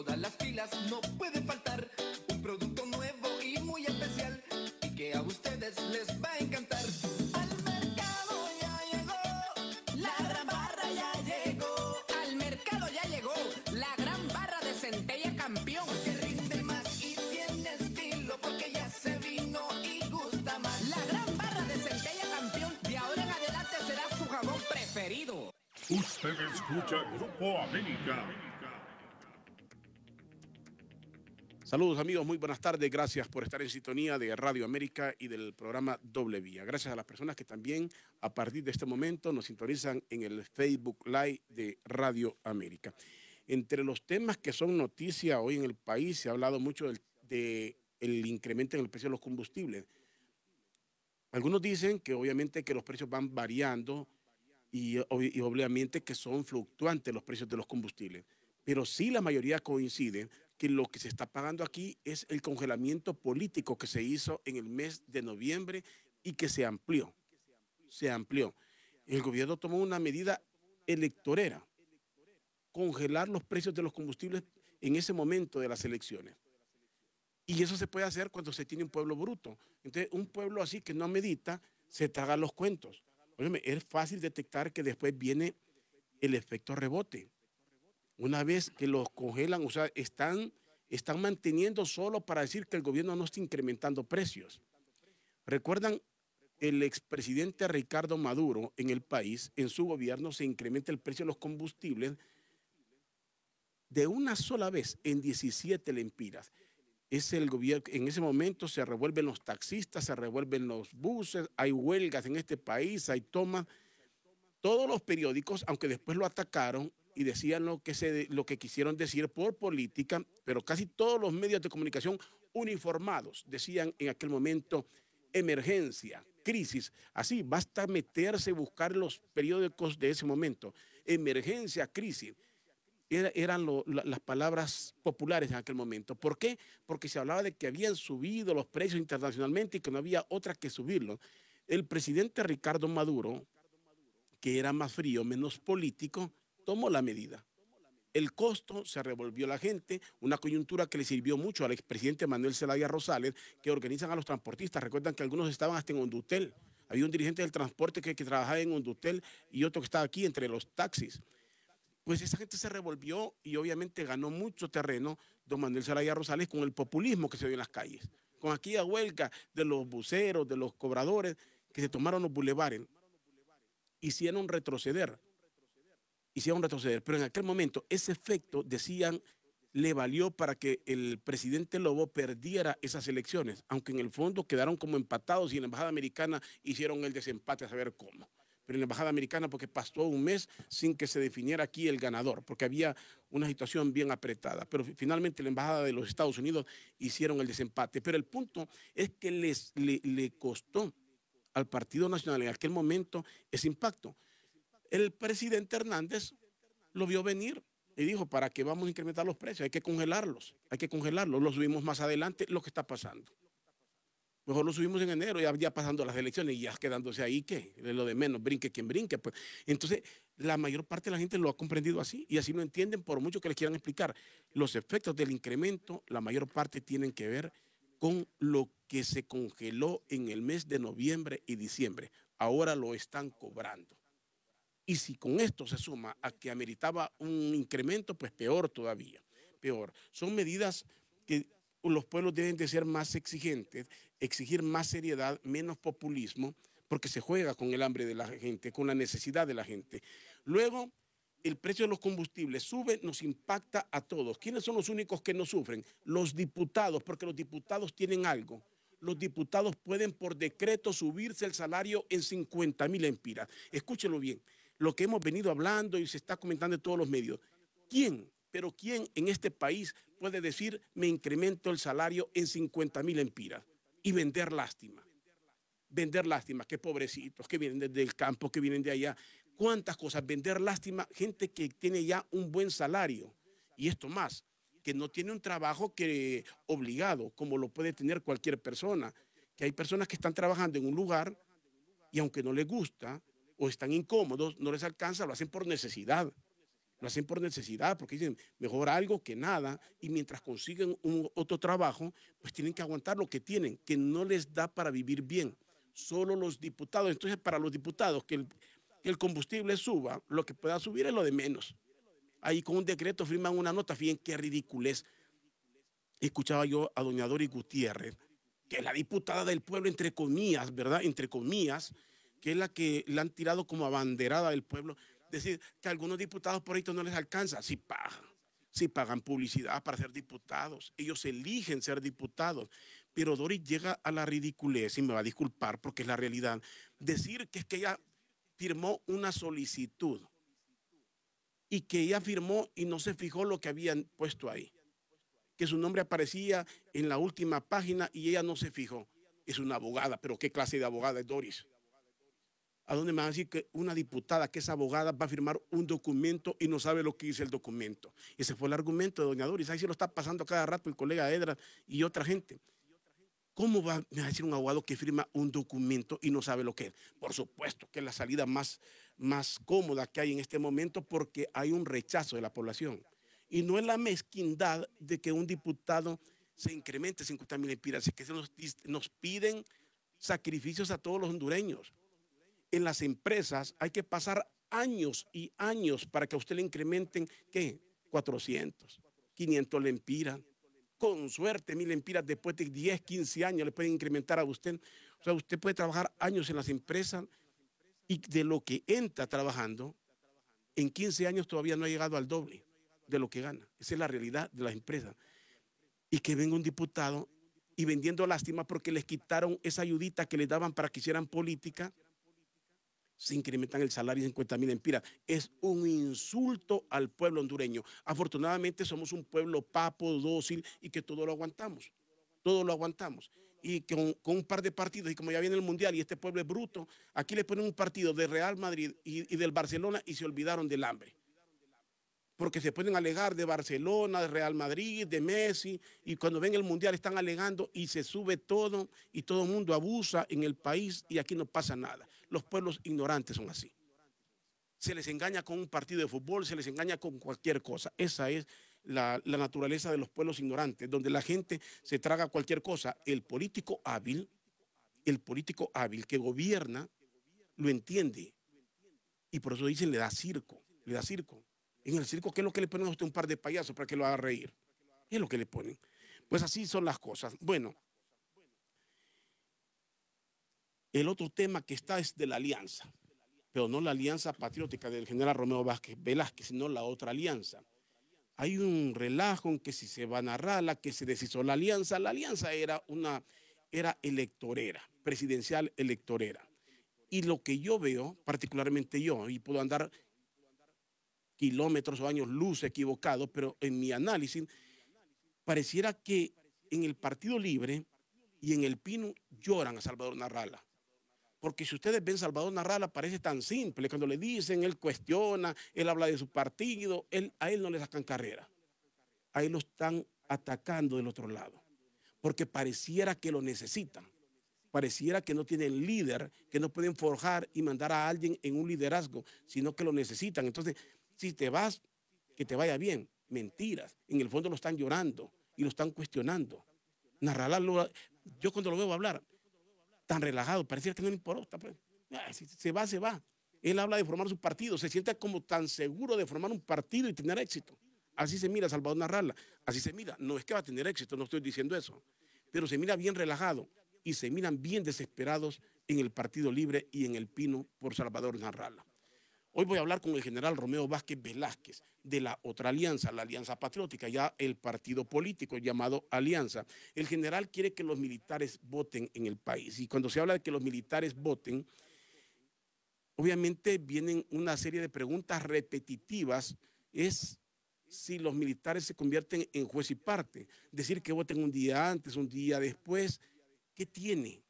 todas las pilas, no puede faltar un producto nuevo y muy especial y que a ustedes les va a encantar. Al mercado ya llegó, la gran barra ya llegó. Al mercado ya llegó la gran barra de Centella Campeón, que rinde más y tiene estilo porque ya se vino y gusta más. La gran barra de Centella Campeón, de ahora en adelante será su jabón preferido. Usted escucha Grupo América. Saludos amigos, muy buenas tardes, gracias por estar en sintonía de Radio América y del programa Doble Vía. Gracias a las personas que también a partir de este momento nos sintonizan en el Facebook Live de Radio América. Entre los temas que son noticia hoy en el país se ha hablado mucho del incremento en el precio de los combustibles. Algunos dicen que obviamente que los precios van variando y obviamente que son fluctuantes los precios de los combustibles, pero sí la mayoría coincide que lo que se está pagando aquí es el congelamiento político que se hizo en el mes de noviembre y que se amplió. El gobierno tomó una medida electorera, congelar los precios de los combustibles en ese momento de las elecciones. Y eso se puede hacer cuando se tiene un pueblo bruto. Entonces, un pueblo así que no medita, se traga los cuentos. Óyeme, es fácil detectar que después viene el efecto rebote. Una vez que los congelan, o sea, están manteniendo solo para decir que el gobierno no está incrementando precios. ¿Recuerdan? El expresidente Ricardo Maduro en el país, en su gobierno, se incrementa el precio de los combustibles de una sola vez en 17 lempiras. Es el gobierno, en ese momento se revuelven los taxistas, se revuelven los buses, hay huelgas en este país, hay tomas. Todos los periódicos, aunque después lo atacaron y decían lo que quisieron decir por política, pero casi todos los medios de comunicación uniformados decían en aquel momento emergencia, crisis. Así, basta meterse, buscar los periódicos de ese momento. Emergencia, crisis. Eran las palabras populares en aquel momento. ¿Por qué? Porque se hablaba de que habían subido los precios internacionalmente y que no había otra que subirlos. El presidente Ricardo Maduro, que era más frío, menos político, tomó la medida. El costo se revolvió a la gente, una coyuntura que le sirvió mucho al expresidente Manuel Zelaya Rosales, que organizan a los transportistas. Recuerdan que algunos estaban hasta en Hondutel. Había un dirigente del transporte que trabajaba en Hondutel y otro que estaba aquí entre los taxis. Pues esa gente se revolvió y obviamente ganó mucho terreno don Manuel Zelaya Rosales con el populismo que se dio en las calles, con aquella huelga de los buceros, de los cobradores que se tomaron los bulevares. Hicieron retroceder, pero en aquel momento ese efecto, decían, le valió para que el presidente Lobo perdiera esas elecciones, aunque en el fondo quedaron como empatados y en la embajada americana hicieron el desempate a saber cómo. Pero en la embajada americana porque pasó un mes sin que se definiera aquí el ganador, porque había una situación bien apretada. Pero finalmente la embajada de los Estados Unidos hicieron el desempate. Pero el punto es que le costó al Partido Nacional en aquel momento ese impacto. El presidente Hernández lo vio venir y dijo, ¿para qué vamos a incrementar los precios? Hay que congelarlos, los subimos más adelante, lo que está pasando. Mejor lo subimos en enero, ya pasando las elecciones y ya quedándose ahí, ¿qué? Lo de menos, brinque quien brinque. Pues. Entonces, la mayor parte de la gente lo ha comprendido así y así lo entienden por mucho que les quieran explicar. Los efectos del incremento, la mayor parte tienen que ver con lo que se congeló en el mes de noviembre y diciembre. Ahora lo están cobrando. Y si con esto se suma a que ameritaba un incremento, pues peor todavía, peor. Son medidas que los pueblos deben de ser más exigentes, exigir más seriedad, menos populismo, porque se juega con el hambre de la gente, con la necesidad de la gente. Luego, el precio de los combustibles sube, nos impacta a todos. ¿Quiénes son los únicos que no sufren? Los diputados, porque los diputados tienen algo. Los diputados pueden por decreto subirse el salario en 50,000 lempiras. Escúchenlo bien, lo que hemos venido hablando y se está comentando en todos los medios. ¿Quién? Pero ¿quién en este país puede decir me incremento el salario en 50,000 lempiras y vender lástima? Vender lástima, qué pobrecitos, que vienen desde el campo, que vienen de allá. ¿Cuántas cosas? Vender lástima, gente que tiene ya un buen salario. Y esto más, que no tiene un trabajo que obligado, como lo puede tener cualquier persona. Que hay personas que están trabajando en un lugar y aunque no les gusta o están incómodos, no les alcanza, lo hacen por necesidad. lo hacen por necesidad, porque dicen, mejor algo que nada, y mientras consiguen otro trabajo, pues tienen que aguantar lo que tienen, que no les da para vivir bien. Solo los diputados, entonces para los diputados que el combustible suba, lo que pueda subir es lo de menos. Ahí con un decreto firman una nota, fíjense qué ridiculez. Escuchaba yo a doña Doris Gutiérrez, que es la diputada del pueblo, entre comillas, ¿verdad? Entre comillas, que es la que la han tirado como abanderada del pueblo, decir que a algunos diputados por ahí no les alcanza, si pagan publicidad para ser diputados, ellos eligen ser diputados, pero Doris llega a la ridiculez, y me va a disculpar porque es la realidad, decir que es que ella firmó una solicitud y que ella firmó y no se fijó lo que habían puesto ahí, que su nombre aparecía en la última página y ella no se fijó. Es una abogada, pero ¿qué clase de abogada es Doris? ¿A dónde me van a decir que una diputada que es abogada va a firmar un documento y no sabe lo que dice el documento? Ese fue el argumento de doña Doris. Ahí se lo está pasando cada rato el colega Edra y otra gente. ¿Cómo va a decir un abogado que firma un documento y no sabe lo que es? Por supuesto que es la salida más cómoda que hay en este momento porque hay un rechazo de la población. Y no es la mezquindad de que un diputado se incremente 50,000 lempiras, es que nos piden sacrificios a todos los hondureños. En las empresas hay que pasar años y años para que a usted le incrementen, ¿qué? 400, 500 lempiras. Con suerte, 1,000 lempiras después de 10, 15 años le pueden incrementar a usted. O sea, usted puede trabajar años en las empresas y de lo que entra trabajando, en 15 años todavía no ha llegado al doble de lo que gana. Esa es la realidad de las empresas. Y que venga un diputado y vendiendo lástima porque les quitaron esa ayudita que les daban para que hicieran política, se incrementan el salario en 50,000 lempiras. Es un insulto al pueblo hondureño. Afortunadamente somos un pueblo papo, dócil y que todo lo aguantamos. Todo lo aguantamos. Y con un par de partidos, y como ya viene el Mundial y este pueblo es bruto, aquí le ponen un partido de Real Madrid y del Barcelona y se olvidaron del hambre. Porque se pueden alegar de Barcelona, de Real Madrid, de Messi, y cuando ven el Mundial están alegando y se sube todo y todo el mundo abusa en el país y aquí no pasa nada. Los pueblos ignorantes son así. Se les engaña con un partido de fútbol, se les engaña con cualquier cosa. Esa es la naturaleza de los pueblos ignorantes, donde la gente se traga cualquier cosa. El político hábil que gobierna, lo entiende. Y por eso dicen, le da circo, le da circo. En el circo, ¿qué es lo que le ponen a usted? Un par de payasos para que lo haga reír. Es lo que le ponen. Pues así son las cosas. Bueno, el otro tema que está es de la alianza, pero no la alianza patriótica del general Romeo Velázquez, sino la otra alianza. Hay un relajo en que si se va a narrar, que se deshizo la alianza era electorera, presidencial electorera. Y lo que yo veo, particularmente yo, y puedo andar kilómetros o años luz equivocado, pero en mi análisis pareciera que en el Partido Libre y en el Pino lloran a Salvador Narrala. Porque si ustedes ven, Salvador Narrala parece tan simple. Cuando le dicen, él cuestiona, él habla de su partido, a él no le sacan carrera. A él lo están atacando del otro lado. Porque pareciera que lo necesitan. Pareciera que no tienen líder, que no pueden forjar y mandar a alguien en un liderazgo, sino que lo necesitan. Entonces, si te vas, que te vaya bien. Mentiras. En el fondo lo están llorando y lo están cuestionando. Narrala, yo cuando lo veo hablar, tan relajado, pareciera que no le importa. Pues. Si se va, se va. Él habla de formar su partido, se siente como tan seguro de formar un partido y tener éxito. Así se mira Salvador Narrala, así se mira. No es que va a tener éxito, no estoy diciendo eso, pero se mira bien relajado y se miran bien desesperados en el Partido Libre y en el Pino por Salvador Narrala. Hoy voy a hablar con el general Romeo Vázquez Velázquez de la otra alianza, la Alianza Patriótica, ya el partido político llamado Alianza. El general quiere que los militares voten en el país y cuando se habla de que los militares voten, obviamente vienen una serie de preguntas repetitivas, es si los militares se convierten en juez y parte, decir que voten un día antes, un día después, ¿qué tiene?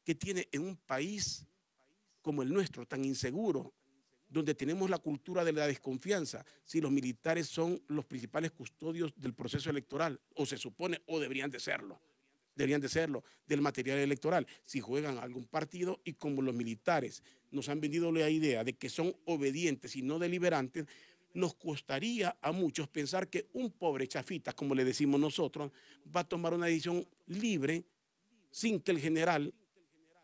¿Qué tiene en un país como el nuestro, tan inseguro, donde tenemos la cultura de la desconfianza, si los militares son los principales custodios del proceso electoral, o se supone, o deberían de serlo, del material electoral, si juegan algún partido y como los militares nos han vendido la idea de que son obedientes y no deliberantes, nos costaría a muchos pensar que un pobre chafita, como le decimos nosotros, va a tomar una decisión libre sin que el general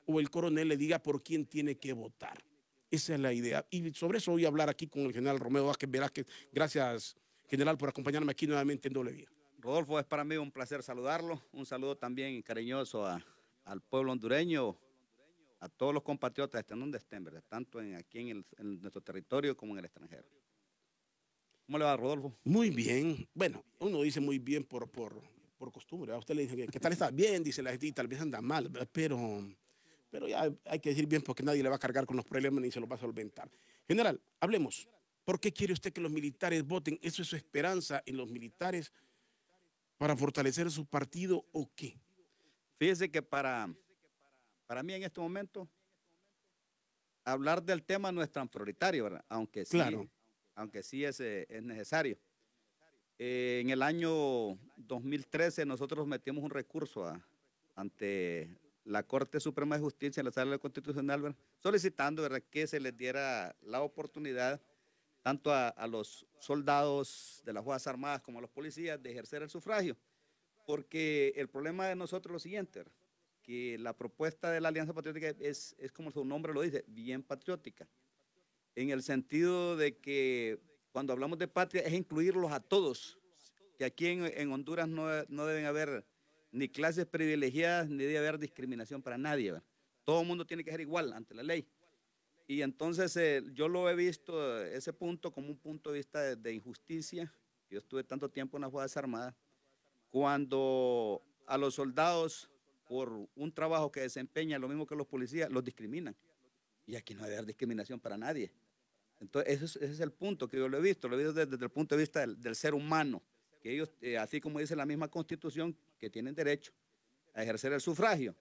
o el coronel le diga por quién tiene que votar. Esa es la idea. Y sobre eso voy a hablar aquí con el general Romeo Vázquez Velázquez. Gracias, general, por acompañarme aquí nuevamente en Doble Vía. Rodolfo, es para mí un placer saludarlo. Un saludo también cariñoso al pueblo hondureño, a todos los compatriotas, estén donde estén, ¿verdad? Tanto aquí en nuestro territorio como en el extranjero. ¿Cómo le va, Rodolfo? Muy bien. Bueno, uno dice muy bien por costumbre. A usted le dice, ¿qué tal está? Bien, dice la gente, y tal vez anda mal, pero ya hay que decir bien porque nadie le va a cargar con los problemas ni se los va a solventar. General, hablemos. ¿Por qué quiere usted que los militares voten? ¿Eso es su esperanza en los militares para fortalecer su partido o qué? Fíjese que para mí en este momento hablar del tema no es tan prioritario, ¿verdad? Aunque sí, Claro. aunque sí es necesario. En el año 2013 nosotros metimos un recurso ante la Corte Suprema de Justicia en la Sala Constitucional, ¿verdad? Solicitando, ¿verdad?, que se les diera la oportunidad tanto a los soldados de las Fuerzas Armadas como a los policías de ejercer el sufragio. Porque el problema de nosotros es lo siguiente, ¿verdad?, que la propuesta de la Alianza Patriótica es como su nombre lo dice, bien patriótica, en el sentido de que cuando hablamos de patria es incluirlos a todos, que aquí en Honduras no deben haber ni clases privilegiadas, ni debe haber discriminación para nadie, ¿verdad? Todo el mundo tiene que ser igual ante la ley. Y entonces yo lo he visto, ese punto, como un punto de vista de injusticia. Yo estuve tanto tiempo en las Fuerzas Armadas, cuando a los soldados, por un trabajo que desempeñan, lo mismo que los policías, los discriminan. Y aquí no debe haber discriminación para nadie. Entonces, ese es el punto que yo lo he visto desde el punto de vista del ser humano, que ellos, así como dice la misma Constitución, que tienen derecho a ejercer el sufragio.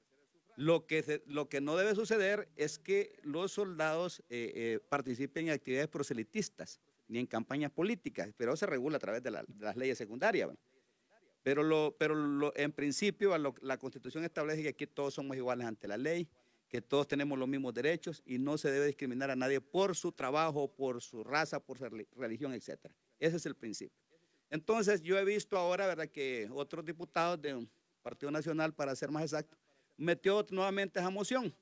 Lo que no debe suceder es que los soldados participen en actividades proselitistas, ni en campañas políticas, pero eso se regula a través de las leyes secundarias, ¿verdad? Pero en principio la Constitución establece que aquí todos somos iguales ante la ley, que todos tenemos los mismos derechos y no se debe discriminar a nadie por su trabajo, por su raza, por su religión, etc. Ese es el principio. Entonces yo he visto ahora, ¿verdad?, que otros diputados de un Partido Nacional, para ser más exacto, metió nuevamente esa moción.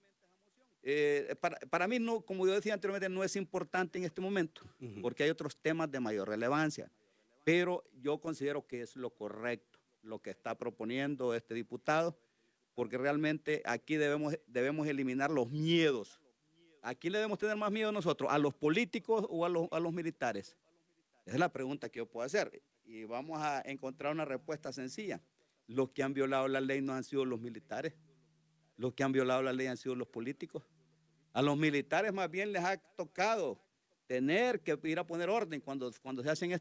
Para mí, no, como yo decía anteriormente, no es importante en este momento, porque hay otros temas de mayor relevancia, pero yo considero que es lo correcto, lo que está proponiendo este diputado, porque realmente aquí debemos eliminar los miedos. ¿A quién le debemos tener más miedo nosotros? ¿A los políticos o a los militares? Esa es la pregunta que yo puedo hacer. Y vamos a encontrar una respuesta sencilla. Los que han violado la ley no han sido los militares. Los que han violado la ley han sido los políticos. A los militares más bien les ha tocado tener que ir a poner orden cuando se hacen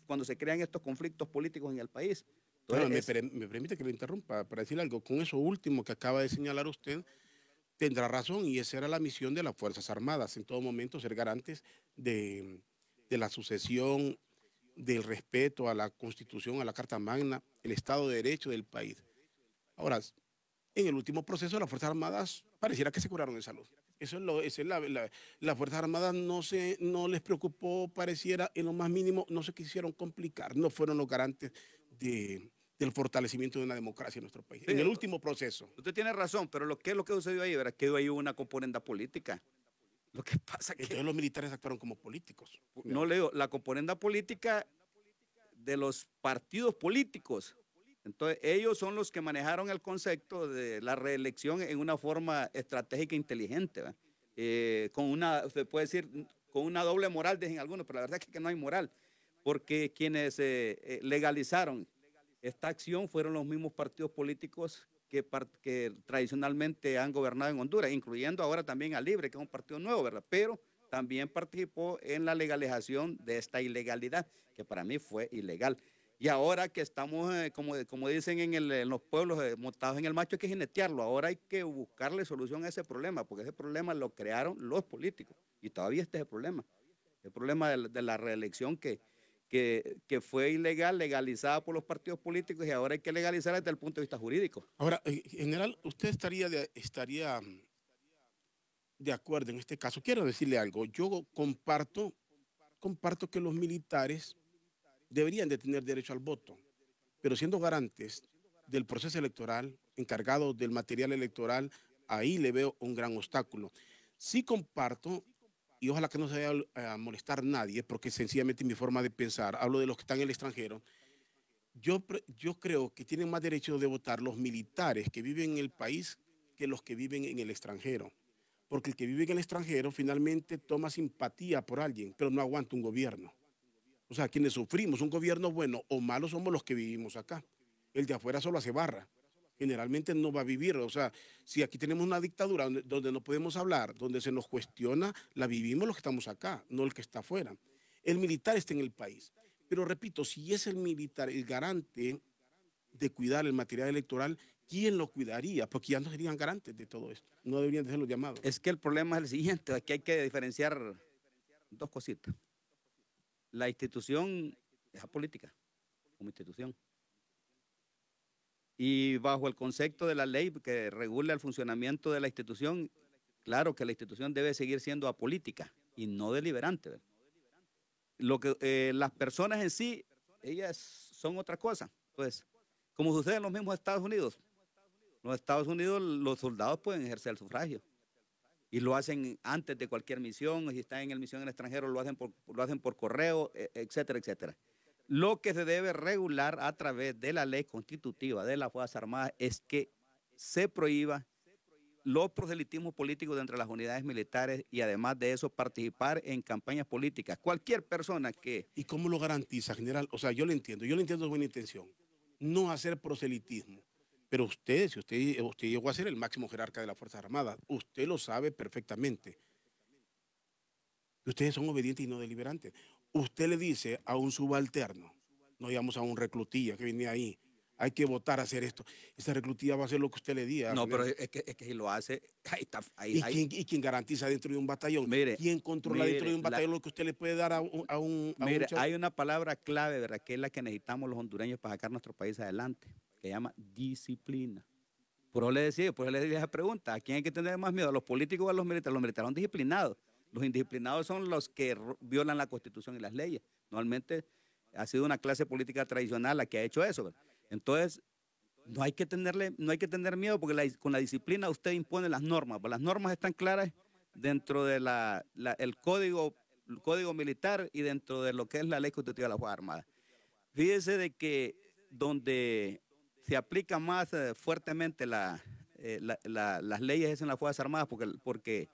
cuando se crean estos conflictos políticos en el país. Entonces, me permite que le interrumpa para decir algo. Con eso último que acaba de señalar usted, tendrá razón, y esa era la misión de las Fuerzas Armadas, en todo momento ser garantes de la sucesión, del respeto a la Constitución, a la Carta Magna, el Estado de Derecho del país. Ahora, en el último proceso, las Fuerzas Armadas pareciera que se curaron en salud. Las Fuerzas Armadas no les preocupó, pareciera, en lo más mínimo, no se quisieron complicar, no fueron los garantes del fortalecimiento de una democracia en nuestro país. Sí, en el último proceso. Usted tiene razón, pero ¿qué es lo que sucedió ahí? ¿Verdad? Quedó ahí una componenda política. Lo que pasa es que... Entonces los militares actuaron como políticos. No leo la componenda política de los partidos políticos. Entonces, ellos son los que manejaron el concepto de la reelección en una forma estratégica e inteligente, se puede decir, con una doble moral, dicen algunos, pero la verdad es que no hay moral, porque quienes legalizaron esta acción fueron los mismos partidos políticos que tradicionalmente han gobernado en Honduras, incluyendo ahora también a Libre, que es un partido nuevo, ¿verdad? Pero también participó en la legalización de esta ilegalidad, que para mí fue ilegal. Y ahora que estamos, como dicen en los pueblos, montados en el macho, hay que jinetearlo. Ahora hay que buscarle solución a ese problema, porque ese problema lo crearon los políticos. Y todavía este es el problema de la reelección que fue ilegal, legalizada por los partidos políticos, y ahora hay que legalizarla desde el punto de vista jurídico. Ahora, general, ¿usted estaría de acuerdo en este caso? Quiero decirle algo. Yo comparto comparto que los militares deberían de tener derecho al voto, pero siendo garantes del proceso electoral, encargados del material electoral, ahí le veo un gran obstáculo. Sí comparto, y ojalá que no se vaya a molestar nadie, porque sencillamente mi forma de pensar, hablo de los que están en el extranjero, yo creo que tienen más derecho de votar los militares que viven en el país que los que viven en el extranjero. Porque el que vive en el extranjero finalmente toma simpatía por alguien, pero no aguanta un gobierno. O sea, quienes sufrimos un gobierno bueno o malo somos los que vivimos acá. El de afuera solo hace barra. Generalmente no va a vivir. O sea, si aquí tenemos una dictadura donde no podemos hablar, donde se nos cuestiona, la vivimos los que estamos acá, no el que está afuera. El militar está en el país. Pero repito, si es el militar el garante de cuidar el material electoral, ¿quién lo cuidaría? Porque ya no serían garantes de todo esto. No deberían de ser los llamados. Es que el problema es el siguiente, aquí hay que diferenciar dos cositas. La institución es apolítica, como institución. Y bajo el concepto de la ley que regula el funcionamiento de la institución, claro que la institución debe seguir siendo apolítica y no deliberante, ¿verdad? Las personas en sí, ellas son otra cosa. Pues, como sucede en los mismos Estados Unidos, en los Estados Unidos los soldados pueden ejercer el sufragio y lo hacen antes de cualquier misión, si están en misión en el extranjero lo hacen por correo, etcétera, etcétera. Lo que se debe regular a través de la ley constitutiva de las Fuerzas Armadas es que se prohíba los proselitismos políticos dentro de las unidades militares y además de eso participar en campañas políticas. Cualquier persona que... ¿Y cómo lo garantiza, general? O sea, yo le entiendo de buena intención. No hacer proselitismo. Pero usted, si usted llegó a ser el máximo jerarca de las Fuerzas Armadas, usted lo sabe perfectamente. Ustedes son obedientes y no deliberantes. Usted le dice a un subalterno, no digamos a un reclutilla que viene ahí, hay que votar a hacer esto. Esa reclutilla va a hacer lo que usted le diga. No, pero es que si lo hace, ahí está. ¿Y quién garantiza dentro de un batallón? Mire, ¿Quién controla dentro de un batallón lo que usted le puede dar a un Mire, hay una palabra clave, ¿verdad? Que es la que necesitamos los hondureños para sacar nuestro país adelante, que se llama disciplina. Por eso le decía, por eso le decía esa pregunta, ¿a quién hay que tener más miedo? ¿A los políticos o a los militares? Los militares son disciplinados. Los indisciplinados son los que violan la Constitución y las leyes. Normalmente ha sido una clase política tradicional la que ha hecho eso, ¿verdad? Entonces, no hay que tener miedo porque con la disciplina usted impone las normas. Las normas están claras dentro de el código militar y dentro de lo que es la ley constitutiva de las Fuerzas Armadas. Fíjese de que donde se aplica más fuertemente las leyes es en las Fuerzas Armadas porque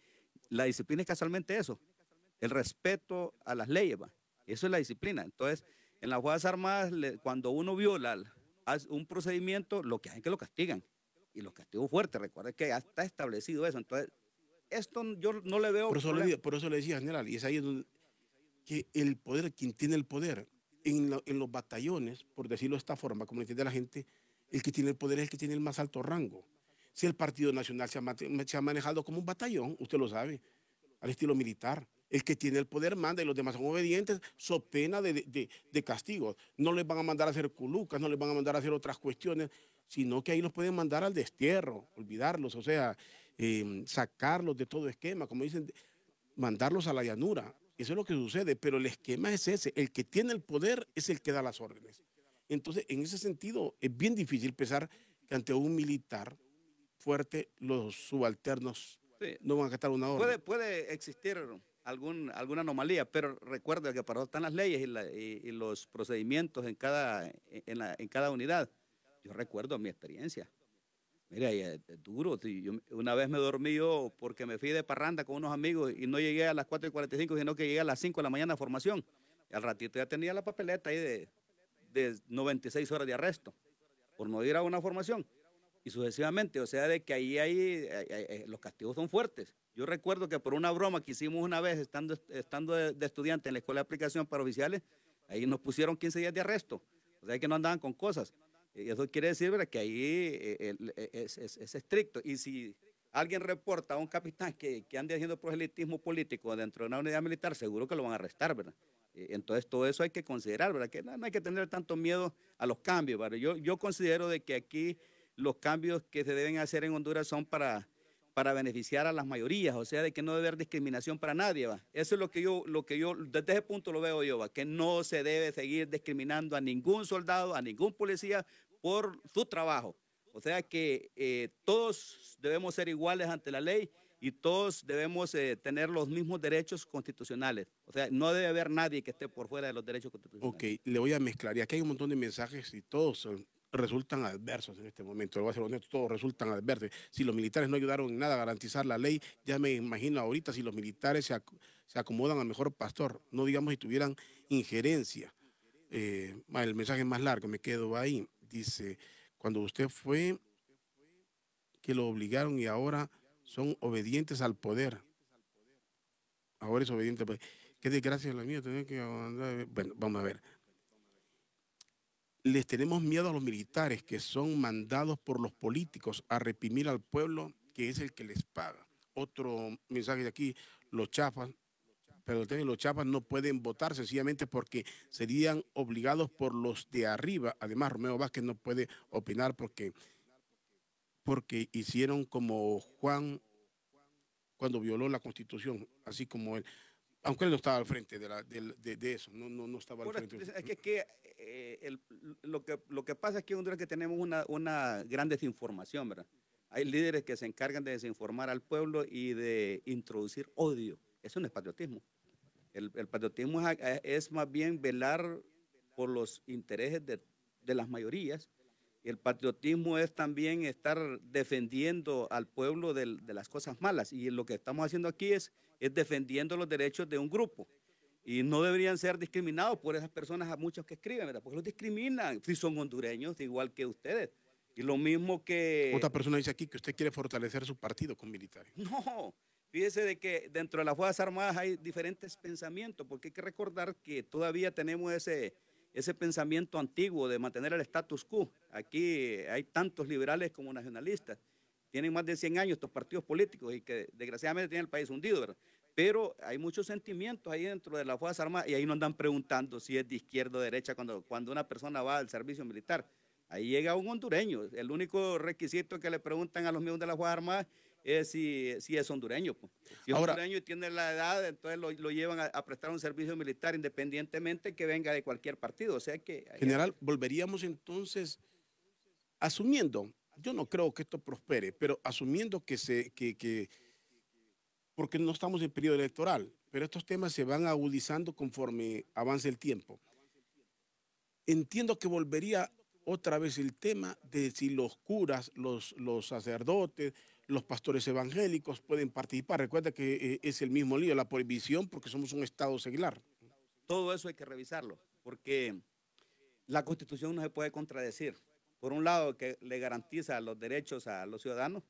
la disciplina es casualmente eso, el respeto a las leyes, ¿va? Eso es la disciplina. Entonces, en las Fuerzas Armadas, cuando uno viola un procedimiento, lo que hay es que lo castigan. Y los castigos fuertes, recuerden que ya está establecido eso. Entonces, esto yo no le veo... Por eso le decía, general, y es ahí donde que el poder, quien tiene el poder, en los batallones, por decirlo de esta forma, como entiende la gente, el que tiene el poder es el que tiene el más alto rango. Si el Partido Nacional se ha manejado como un batallón, usted lo sabe, al estilo militar. El que tiene el poder manda y los demás son obedientes, so pena de castigo. No les van a mandar a hacer culucas, no les van a mandar a hacer otras cuestiones, sino que ahí los pueden mandar al destierro, olvidarlos, o sea, sacarlos de todo esquema, como dicen, mandarlos a la llanura. Eso es lo que sucede, pero el esquema es ese. El que tiene el poder es el que da las órdenes. Entonces, en ese sentido, es bien difícil pensar que ante un militar fuerte, los subalternos no van a acatar una orden. Puede existir alguna anomalía, pero recuerda que para eso están las leyes y los procedimientos en cada unidad. Yo recuerdo mi experiencia. Mira, es duro. Yo una vez me dormí yo porque me fui de parranda con unos amigos y no llegué a las 4:45, sino que llegué a las 5 de la mañana a formación. Y al ratito ya tenía la papeleta ahí de 96 horas de arresto por no ir a una formación. Y sucesivamente, o sea, de que ahí los castigos son fuertes. Yo recuerdo que por una broma que hicimos una vez, estando de estudiante en la escuela de aplicación para oficiales, ahí nos pusieron 15 días de arresto. O sea, que no andaban con cosas. Y eso quiere decir, ¿verdad?, que ahí es estricto. Y si alguien reporta a un capitán que ande haciendo proselitismo político dentro de una unidad militar, seguro que lo van a arrestar, ¿verdad? Entonces, todo eso hay que considerar, ¿verdad? Que no hay que tener tanto miedo a los cambios, ¿verdad? Yo considero de que aquí los cambios que se deben hacer en Honduras son para para beneficiar a las mayorías, o sea, de que no debe haber discriminación para nadie, ¿va? Eso es lo que yo, desde ese punto lo veo yo, ¿va? Que no se debe seguir discriminando a ningún soldado, a ningún policía por su trabajo. O sea que todos debemos ser iguales ante la ley y todos debemos tener los mismos derechos constitucionales. O sea, no debe haber nadie que esté por fuera de los derechos constitucionales. Ok, le voy a mezclar. Y aquí hay un montón de mensajes y todos resultan adversos en este momento. Le voy a ser honesto, todos resultan adversos. Si los militares no ayudaron en nada a garantizar la ley, ya me imagino ahorita si los militares se acomodan al mejor pastor, no digamos si tuvieran injerencia. El mensaje más largo, me quedo ahí. Dice, cuando usted fue, que lo obligaron y ahora son obedientes al poder. Ahora es obediente al poder. Qué desgracia la mía, tener que abandonar. Bueno, vamos a ver. Les tenemos miedo a los militares que son mandados por los políticos a reprimir al pueblo que es el que les paga. Otro mensaje de aquí, los chapas, pero los chapas no pueden votar sencillamente porque serían obligados por los de arriba. Además, Romeo Vázquez no puede opinar porque hicieron como Juan cuando violó la Constitución, así como él. Aunque él no estaba al frente de eso, no estaba al frente. Lo que pasa es que en Honduras que tenemos una gran desinformación, ¿verdad? Hay líderes que se encargan de desinformar al pueblo y de introducir odio. Eso no es patriotismo. El patriotismo es más bien velar por los intereses de las mayorías. El patriotismo es también estar defendiendo al pueblo de las cosas malas. Y lo que estamos haciendo aquí es defendiendo los derechos de un grupo. Y no deberían ser discriminados por esas personas, a muchos que escriben, ¿verdad? Porque los discriminan si son hondureños, igual que ustedes. Y lo mismo que... Otra persona dice aquí que usted quiere fortalecer su partido con militares. No, fíjese de que dentro de las Fuerzas Armadas hay diferentes pensamientos, porque hay que recordar que todavía tenemos ese pensamiento antiguo de mantener el status quo. Aquí hay tantos liberales como nacionalistas. Tienen más de 100 años estos partidos políticos y que desgraciadamente tienen el país hundido, ¿verdad? Pero hay muchos sentimientos ahí dentro de las Fuerzas Armadas y ahí no andan preguntando si es de izquierda o derecha cuando una persona va al servicio militar. Ahí llega un hondureño. El único requisito que le preguntan a los miembros de las Fuerzas Armadas es si es hondureño. Pues. Si es hondureño y tiene la edad, entonces lo llevan a prestar un servicio militar independientemente que venga de cualquier partido. O sea que... General, volveríamos entonces, asumiendo, yo no creo que esto prospere, pero asumiendo porque no estamos en periodo electoral, pero estos temas se van agudizando conforme avance el tiempo. Entiendo que volvería otra vez el tema de si los curas, los sacerdotes, los pastores evangélicos pueden participar. Recuerda que es el mismo lío, la prohibición, porque somos un Estado secular. Todo eso hay que revisarlo, porque la Constitución no se puede contradecir. Por un lado, que le garantiza los derechos a los ciudadanos,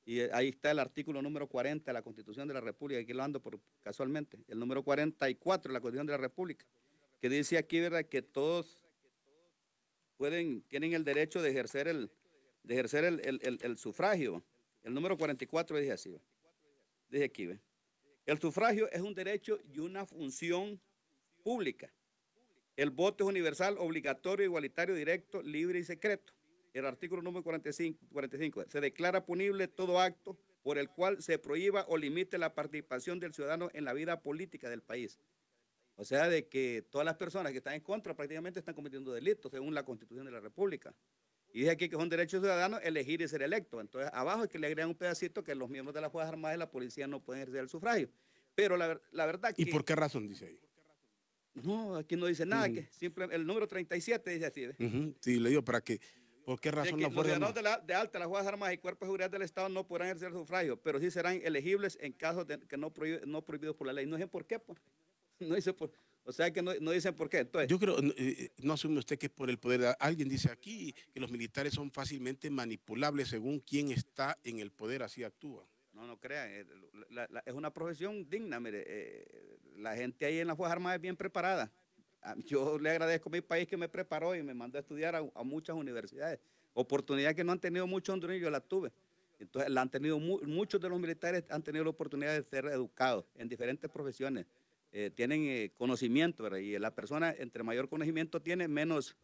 y ahí está el artículo número 40 de la Constitución de la República, aquí lo ando casualmente, el número 44 de la Constitución de la República, que dice aquí, ¿verdad?, que todos tienen el derecho de ejercer el sufragio. El número 44 dice así, dice aquí, ¿ve? El sufragio es un derecho y una función pública. El voto es universal, obligatorio, igualitario, directo, libre y secreto. El artículo número 45 se declara punible todo acto por el cual se prohíba o limite la participación del ciudadano en la vida política del país. O sea, de que todas las personas que están en contra prácticamente están cometiendo delitos según la Constitución de la República. Y dice aquí que son derechos ciudadanos elegir y ser electo. Entonces, abajo es que le agregan un pedacito que los miembros de las Fuerzas Armadas y la policía no pueden ejercer el sufragio. Pero la verdad que... ¿Y por qué razón dice ahí? No, aquí no dice nada, que el número 37 dice así. Sí, le digo, ¿para qué? ¿Por qué razón que la Fuerza Armada? Los ciudadanos de alta, las Fuerzas Armadas y Cuerpos de Seguridad del Estado no podrán ejercer el sufragio, pero sí serán elegibles en casos que no prohibidos por la ley. No dicen por qué, pues. No dice o sea que no dicen por qué. Entonces, yo creo, no asume usted que es por el poder. Alguien dice aquí que los militares son fácilmente manipulables según quién está en el poder, así actúa. No crean, es una profesión digna, mire, la gente ahí en las Fuerzas Armadas es bien preparada. Yo le agradezco a mi país que me preparó y me mandó a estudiar a muchas universidades. Oportunidad que no han tenido muchos hondureños, yo la tuve. Entonces, la han tenido muchos de los militares han tenido la oportunidad de ser educados en diferentes profesiones. Tienen conocimiento, ¿verdad? Y la persona entre mayor conocimiento tiene, menos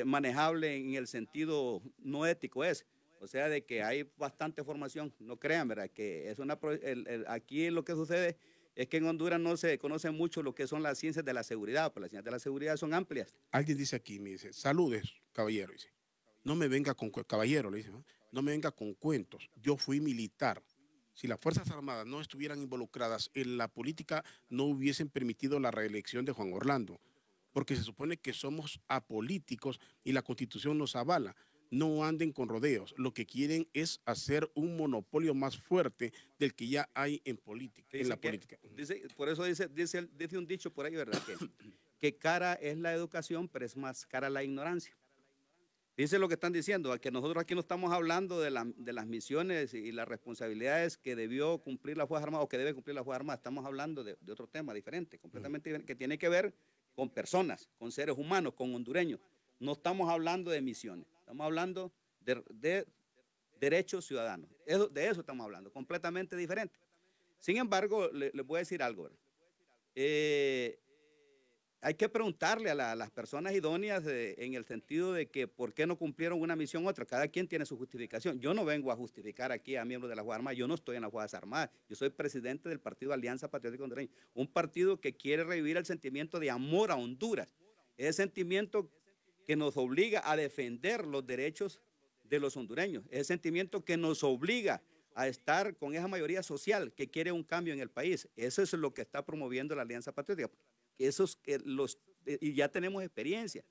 manejable en el sentido no ético es. O sea, de que hay bastante formación. No crean, ¿verdad? Que es aquí lo que sucede es que en Honduras no se conoce mucho lo que son las ciencias de la seguridad, pues las ciencias de la seguridad son amplias. Alguien dice aquí, me dice, saludes, caballero, dice. No me venga con, caballero, le dice, no me venga con cuentos. Yo fui militar. Si las Fuerzas Armadas no estuvieran involucradas en la política, no hubiesen permitido la reelección de Juan Orlando, porque se supone que somos apolíticos y la Constitución nos avala. No anden con rodeos. Lo que quieren es hacer un monopolio más fuerte del que ya hay en política, en la política. Por eso dice un dicho por ahí, ¿verdad? Que cara es la educación, pero es más cara la ignorancia. Dice lo que están diciendo, que nosotros aquí no estamos hablando de las misiones y las responsabilidades que debió cumplir la Fuerza Armada o que debe cumplir la Fuerza Armada. Estamos hablando de otro tema diferente, completamente diferente, que tiene que ver con personas, con seres humanos, con hondureños. No estamos hablando de misiones, estamos hablando de derechos ciudadanos. De eso estamos hablando, completamente diferente. Sin embargo, les voy a decir algo. Hay que preguntarle a las personas idóneas en el sentido de que por qué no cumplieron una misión u otra. Cada quien tiene su justificación. Yo no vengo a justificar aquí a miembros de las Fuerzas Armadas. Yo no estoy en las Fuerzas Armadas. Yo soy presidente del partido Alianza Patriótica Hondureña, un partido que quiere revivir el sentimiento de amor a Honduras. Ese sentimiento que nos obliga a defender los derechos de los hondureños. Ese sentimiento que nos obliga a estar con esa mayoría social que quiere un cambio en el país. Eso es lo que está promoviendo la Alianza Patriótica. Y ya tenemos experiencia.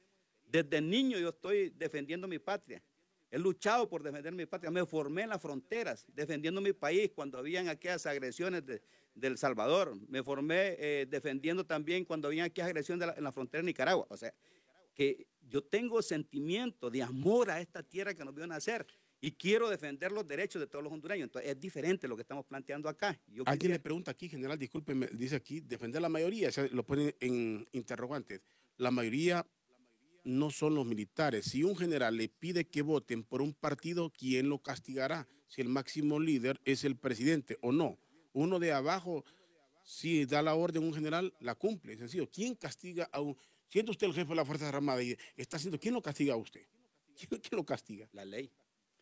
Desde niño yo estoy defendiendo mi patria. He luchado por defender mi patria. Me formé en las fronteras, defendiendo mi país cuando habían aquellas agresiones de El Salvador. Me formé defendiendo también cuando habían aquellas agresiones en la frontera de Nicaragua. O sea, que yo tengo sentimiento de amor a esta tierra que nos vio nacer. Y quiero defender los derechos de todos los hondureños. Entonces, es diferente lo que estamos planteando acá. Alguien le pregunta aquí, general, discúlpeme, dice aquí, defender la mayoría, lo ponen en interrogantes. La mayoría no son los militares. Si un general le pide que voten por un partido, ¿quién lo castigará? Si el máximo líder es el presidente o no. Uno de abajo, si da la orden un general, la cumple. Sencillo. ¿Quién castiga a un... Siendo usted el jefe de las Fuerzas Armadas y está haciendo... ¿Quién lo castiga a usted? ¿Quién lo castiga? La ley.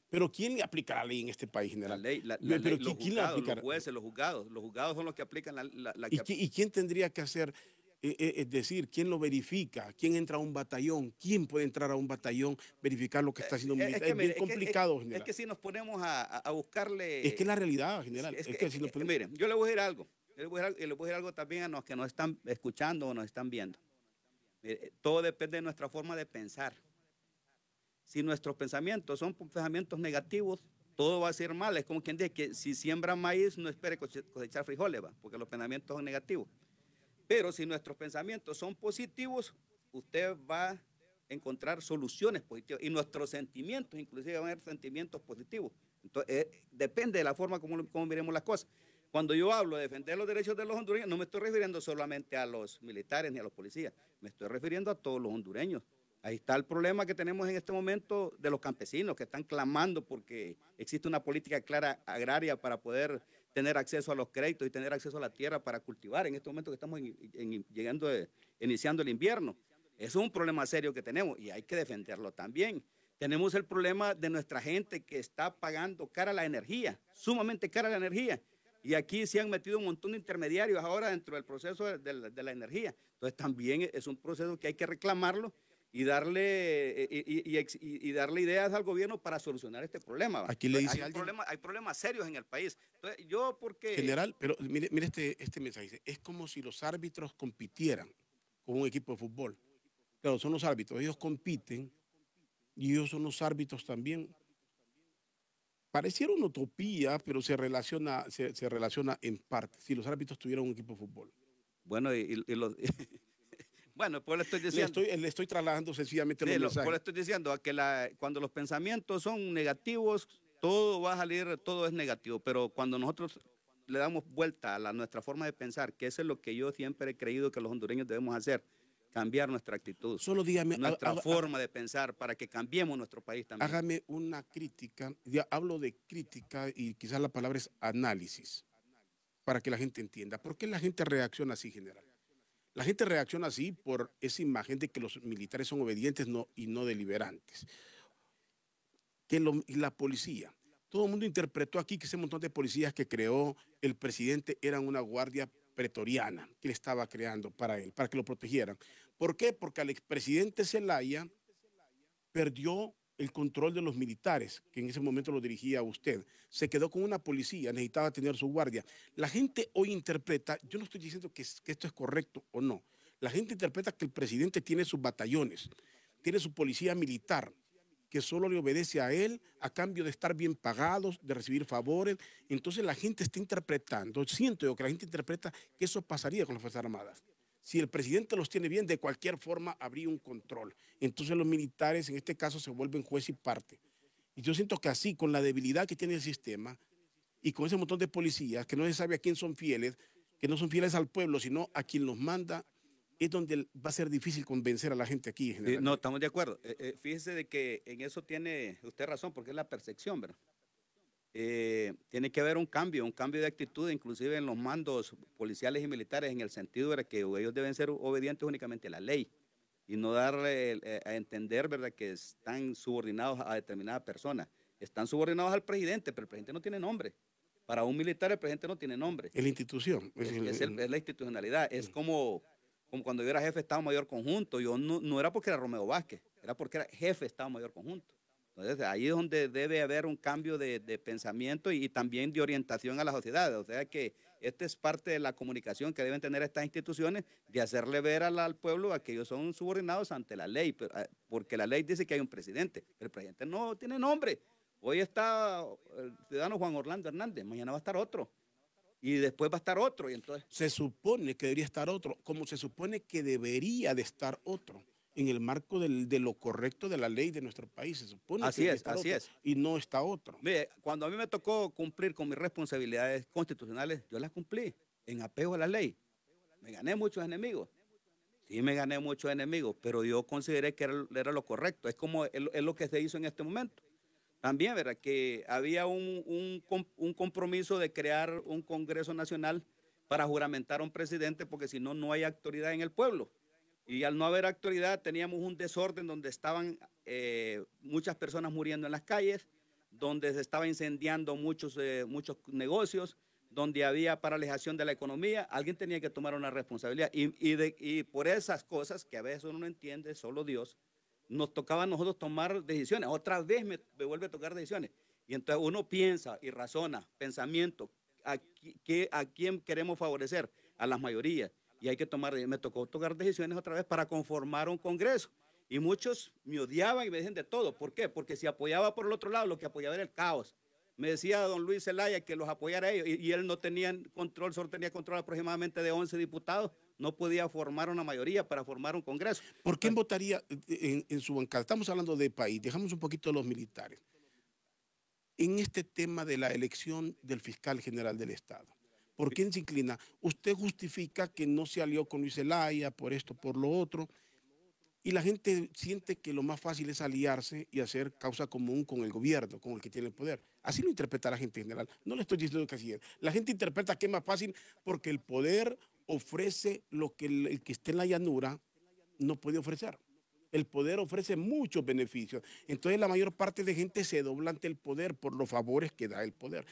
Pero ¿quién le aplica la ley en este país, general? La ley, pero los ¿quién le aplica? Los jueces, los juzgados. Los juzgados son los que aplican la ¿Y quién tendría que hacer, es decir, quién lo verifica? ¿Quién entra a un batallón? ¿Quién puede entrar a un batallón, verificar lo que está haciendo un militar? Es bien complicado, general. Es que si nos ponemos a buscarle... Es que es la realidad, general. Miren, yo le voy a decir algo. Y le voy a decir algo también a los que nos están escuchando o nos están viendo. Mire, todo depende de nuestra forma de pensar. Si nuestros pensamientos son pensamientos negativos, todo va a ser mal. Es como quien dice que si siembra maíz, no espere cosechar frijoles, ¿va? Porque los pensamientos son negativos. Pero si nuestros pensamientos son positivos, usted va a encontrar soluciones positivas. Y nuestros sentimientos, inclusive, van a ser sentimientos positivos. Entonces, depende de la forma como miremos las cosas. Cuando yo hablo de defender los derechos de los hondureños, no me estoy refiriendo solamente a los militares ni a los policías. Me estoy refiriendo a todos los hondureños. Ahí está el problema que tenemos en este momento de los campesinos que están clamando porque existe una política clara agraria para poder tener acceso a los créditos y tener acceso a la tierra para cultivar en este momento que estamos iniciando el invierno. Eso es un problema serio que tenemos y hay que defenderlo también. Tenemos el problema de nuestra gente que está pagando cara la energía, sumamente cara la energía. Y aquí se han metido un montón de intermediarios ahora dentro del proceso de la energía. Entonces también es un proceso que hay que reclamarlo y darle ideas al gobierno para solucionar este problema. Aquí le dice alguien, hay problemas serios en el país. Entonces, yo porque... General, pero mire este mensaje. Es como si los árbitros compitieran con un equipo de fútbol. Claro, son los árbitros. Ellos compiten y ellos son los árbitros también. Pareciera una utopía, pero se relaciona en parte. Si los árbitros tuvieran un equipo de fútbol. Bueno, Bueno, pues le estoy diciendo. Le estoy trasladando sencillamente los mensajes. Pues le estoy diciendo que cuando los pensamientos son negativos, todo va a salir, todo es negativo. Pero cuando nosotros le damos vuelta a nuestra forma de pensar, que eso es lo que yo siempre he creído que los hondureños debemos hacer, cambiar nuestra actitud, solo dígame, nuestra forma de pensar para que cambiemos nuestro país también. Hágame una crítica, ya hablo de crítica y quizás la palabra es análisis, para que la gente entienda. ¿Por qué la gente reacciona así, general? La gente reacciona así por esa imagen de que los militares son obedientes y no deliberantes. y la policía. Todo el mundo interpretó aquí que ese montón de policías que creó el presidente eran una guardia pretoriana que le estaba creando para él, para que lo protegieran. ¿Por qué? Porque al expresidente Zelaya perdió el control de los militares, que en ese momento lo dirigía usted. Se quedó con una policía, necesitaba tener su guardia. La gente hoy interpreta, yo no estoy diciendo que esto es correcto o no, la gente interpreta que el presidente tiene sus batallones, tiene su policía militar, que solo le obedece a él a cambio de estar bien pagados, de recibir favores. Entonces la gente está interpretando, siento yo que la gente interpreta que eso pasaría con las Fuerzas Armadas. Si el presidente los tiene bien, de cualquier forma habría un control. Entonces los militares en este caso se vuelven juez y parte. Y yo siento que así, con la debilidad que tiene el sistema y con ese montón de policías que no se sabe a quién son fieles, que no son fieles al pueblo, sino a quien los manda, es donde va a ser difícil convencer a la gente aquí en general. No, estamos de acuerdo. Fíjese de que en eso tiene usted razón, porque es la percepción, ¿verdad? Tiene que haber un cambio de actitud, inclusive en los mandos policiales y militares, en el sentido de que ellos deben ser obedientes únicamente a la ley y no darle a entender, ¿verdad?, que están subordinados a determinada persona. Están subordinados al presidente, pero el presidente no tiene nombre. Para un militar el presidente no tiene nombre. Es la institución. Es la institucionalidad. Es como cuando yo era jefe de Estado Mayor Conjunto. Yo no era porque era Romeo Vázquez, era porque era jefe de Estado Mayor Conjunto. Entonces, ahí es donde debe haber un cambio de pensamiento y también de orientación a la sociedad. O sea que esta es parte de la comunicación que deben tener estas instituciones, de hacerle ver al pueblo a que ellos son subordinados ante la ley, porque la ley dice que hay un presidente, pero el presidente no tiene nombre. Hoy está el ciudadano Juan Orlando Hernández, mañana va a estar otro. Y después va a estar otro. Y entonces se supone que debería estar otro, como se supone que debería de estar otro, en el marco de lo correcto de la ley de nuestro país. Se supone así que es, así otro, es. y no está otro. Mire, cuando a mí me tocó cumplir con mis responsabilidades constitucionales, yo las cumplí en apego a la ley. Me gané muchos enemigos. Sí, me gané muchos enemigos, pero yo consideré que era lo correcto. Es como es lo que se hizo en este momento. También, ¿verdad?, que había un compromiso de crear un Congreso Nacional para juramentar a un presidente, porque si no, no hay autoridad en el pueblo. Y al no haber autoridad, teníamos un desorden donde estaban muchas personas muriendo en las calles, donde se estaba incendiando muchos negocios, donde había paralización de la economía. Alguien tenía que tomar una responsabilidad. Y por esas cosas, que a veces uno no entiende, solo Dios, nos tocaba a nosotros tomar decisiones. Otra vez me vuelve a tocar decisiones. Y entonces uno piensa y razona, pensamiento, ¿a quién queremos favorecer? A las mayorías. Y hay que me tocó tomar decisiones otra vez para conformar un Congreso. Y muchos me odiaban y me decían de todo. ¿Por qué? Porque si apoyaba por el otro lado, lo que apoyaba era el caos. Me decía don Luis Zelaya que los apoyara a ellos, y él no tenía control, solo tenía control aproximadamente de 11 diputados. No podía formar una mayoría para formar un Congreso. ¿Por quién votaría en su bancada? Estamos hablando de país, dejamos un poquito de los militares. En este tema de la elección del fiscal general del Estado, ¿por quién se inclina? Usted justifica que no se alió con Luis Zelaya por esto, por lo otro, y la gente siente que lo más fácil es aliarse y hacer causa común con el gobierno, con el que tiene el poder. Así lo interpreta la gente en general. No le estoy diciendo que así es. La gente interpreta que es más fácil porque el poder ofrece lo que el que esté en la llanura no puede ofrecer. El poder ofrece muchos beneficios. Entonces la mayor parte de gente se dobla ante el poder por los favores que da el poder.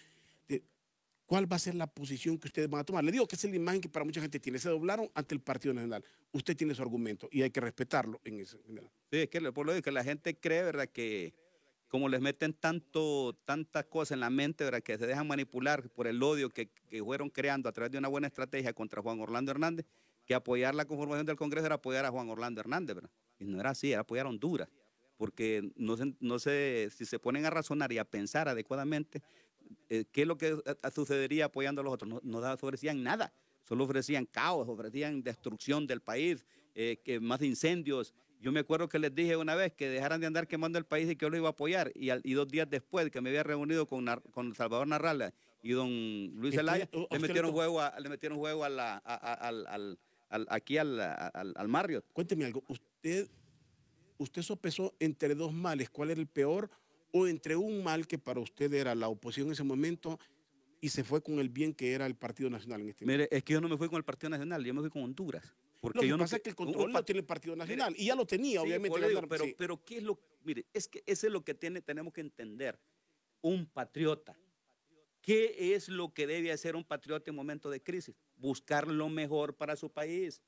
¿Cuál va a ser la posición que ustedes van a tomar? Le digo que esa es la imagen que para mucha gente tiene. Se doblaron ante el Partido Nacional. Usted tiene su argumento y hay que respetarlo en ese general. Sí, es que por lo que la gente cree, ¿verdad?, que como les meten tantas cosas en la mente, ¿verdad?, que se dejan manipular por el odio que fueron creando a través de una buena estrategia contra Juan Orlando Hernández, que apoyar la conformación del Congreso era apoyar a Juan Orlando Hernández, ¿verdad? Y no era así, era apoyar a Honduras. Porque si se ponen a razonar y a pensar adecuadamente, ¿qué es lo que sucedería apoyando a los otros? No ofrecían nada, solo ofrecían caos, ofrecían destrucción del país, que más incendios. Yo me acuerdo que les dije una vez que dejaran de andar quemando el país y que yo lo iba a apoyar. Y 2 días después que me había reunido con Salvador Narrala y don Luis Zelaya, le metieron juego aquí al Marriott. Cuénteme algo, ¿usted sopesó entre 2 males cuál era el peor, o entre un mal que para usted era la oposición en ese momento y se fue con el bien que era el Partido Nacional en este momento? Mire, es que yo no me fui con el Partido Nacional, yo me fui con Honduras. Porque Lo que yo no pasa es que- que el un control lo pat- tiene el Partido Mire, Nacional. Y ya lo tenía, sí, obviamente. por le digo, ganaron, sí. pero ¿qué es lo? Mire, es que eso es lo que tenemos que entender. Un patriota. ¿Qué es lo que debe hacer un patriota en momentos de crisis? Buscar lo mejor para su país.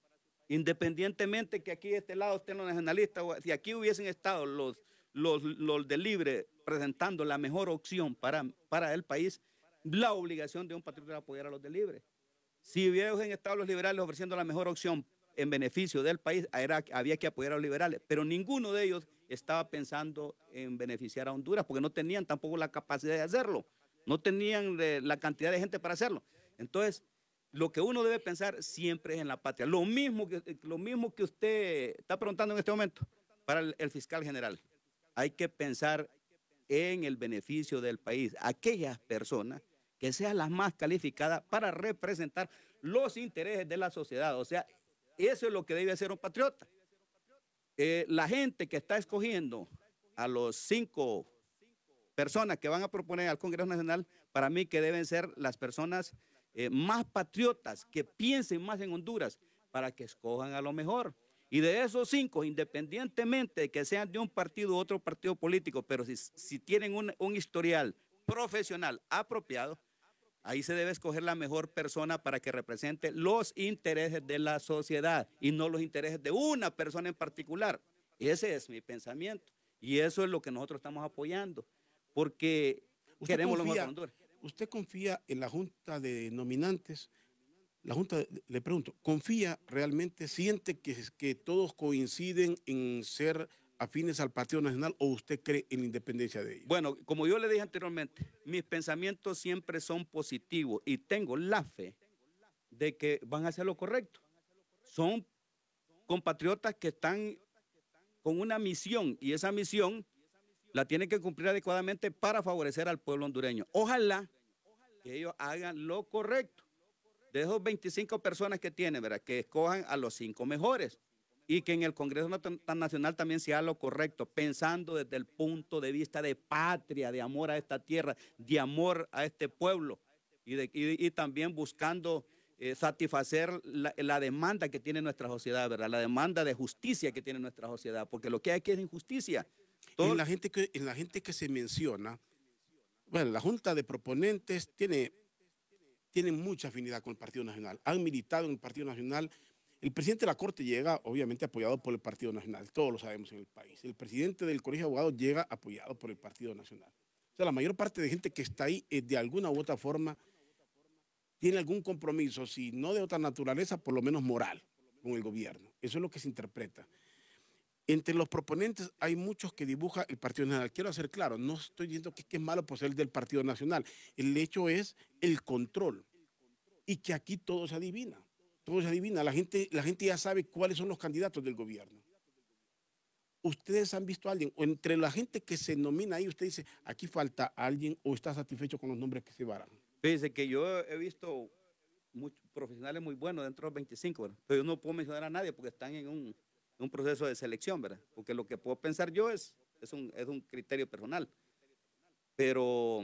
Independientemente que aquí de este lado estén los nacionalistas, si aquí hubiesen estado los de Libre presentando la mejor opción para el país, la obligación de un patriota era apoyar a los de Libre. Si hubiesen estado los liberales ofreciendo la mejor opción en beneficio del país, había que apoyar a los liberales, pero ninguno de ellos estaba pensando en beneficiar a Honduras, porque no tenían tampoco la capacidad de hacerlo, no tenían la cantidad de gente para hacerlo. Entonces, lo que uno debe pensar siempre es en la patria. Lo mismo que usted está preguntando en este momento para el fiscal general. Hay que pensar en el beneficio del país. Aquellas personas que sean las más calificadas para representar los intereses de la sociedad. O sea, eso es lo que debe hacer un patriota. La gente que está escogiendo a los 5 personas que van a proponer al Congreso Nacional, para mí que deben ser las personas más patriotas, que piensen más en Honduras, para que escojan a lo mejor. Y de esos 5, independientemente de que sean de un partido u otro partido político, pero si tienen un historial profesional apropiado, ahí se debe escoger la mejor persona para que represente los intereses de la sociedad y no los intereses de una persona en particular. Ese es mi pensamiento y eso es lo que nosotros estamos apoyando, porque queremos lo mejor para Honduras. ¿Usted confía en la Junta de Nominantes? La Junta, le pregunto, ¿confía realmente, siente que todos coinciden en ser afines al Partido Nacional o usted cree en la independencia de ellos? Bueno, como yo le dije anteriormente, mis pensamientos siempre son positivos y tengo la fe de que van a hacer lo correcto. Son compatriotas que están con una misión y esa misión la tienen que cumplir adecuadamente para favorecer al pueblo hondureño. Ojalá que ellos hagan lo correcto. De esos 25 personas que tienen, ¿verdad?, que escojan a los 5 mejores y que en el Congreso Nacional también se haga lo correcto, pensando desde el punto de vista de patria, de amor a esta tierra, de amor a este pueblo y también buscando satisfacer la demanda que tiene nuestra sociedad, ¿verdad?, la demanda de justicia que tiene nuestra sociedad, porque lo que hay aquí es injusticia. En la gente que se menciona, bueno, la Junta de Proponentes tienen mucha afinidad con el Partido Nacional, han militado en el Partido Nacional. El presidente de la Corte llega, obviamente, apoyado por el Partido Nacional, todos lo sabemos en el país. El presidente del Colegio de Abogados llega apoyado por el Partido Nacional. O sea, la mayor parte de gente que está ahí, de alguna u otra forma, tiene algún compromiso, si no de otra naturaleza, por lo menos moral, con el gobierno. Eso es lo que se interpreta. Entre los proponentes hay muchos que dibuja el Partido Nacional. Quiero hacer claro, no estoy diciendo que es malo por ser del Partido Nacional. El hecho es el control y que aquí todo se adivina. Todo se adivina. La gente ya sabe cuáles son los candidatos del gobierno. ¿Ustedes han visto a alguien? O entre la gente que se nomina ahí, usted dice, aquí falta alguien o está satisfecho con los nombres que se barajan. Fíjense que yo he visto muchos profesionales muy buenos dentro de los 25, ¿verdad?, pero yo no puedo mencionar a nadie porque están en un proceso de selección, ¿verdad? Porque lo que puedo pensar yo es un criterio personal. Pero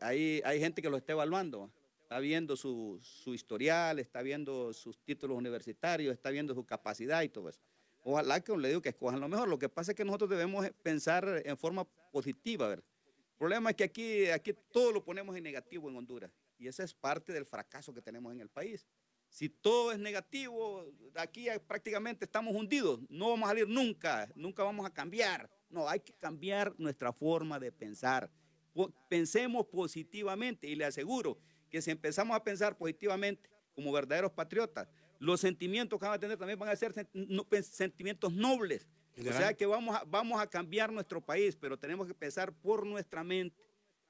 hay gente que lo está evaluando, ¿va?, está viendo su historial, está viendo sus títulos universitarios, está viendo su capacidad y todo eso. Ojalá que le digo que escojan lo mejor. Lo que pasa es que nosotros debemos pensar en forma positiva, ¿verdad? El problema es que aquí todo lo ponemos en negativo en Honduras y esa es parte del fracaso que tenemos en el país. Si todo es negativo, aquí prácticamente estamos hundidos, no vamos a salir nunca vamos a cambiar. No, hay que cambiar nuestra forma de pensar. Pensemos positivamente y le aseguro que si empezamos a pensar positivamente como verdaderos patriotas, los sentimientos que van a tener también van a ser sentimientos nobles. O sea que vamos a cambiar nuestro país, pero tenemos que pensar por nuestra mente.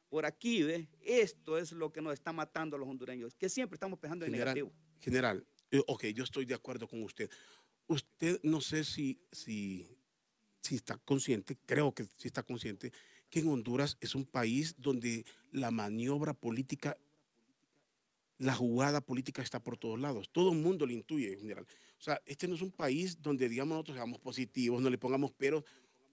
Por aquí, ¿ves? Esto es lo que nos está matando a los hondureños, que siempre estamos pensando en negativo. General, ok, yo estoy de acuerdo con usted. Usted no sé si está consciente, creo que sí está consciente, que en Honduras es un país donde la maniobra política, la jugada política está por todos lados. Todo el mundo lo intuye, general. O sea, este no es un país donde, digamos, nosotros seamos positivos, no le pongamos peros.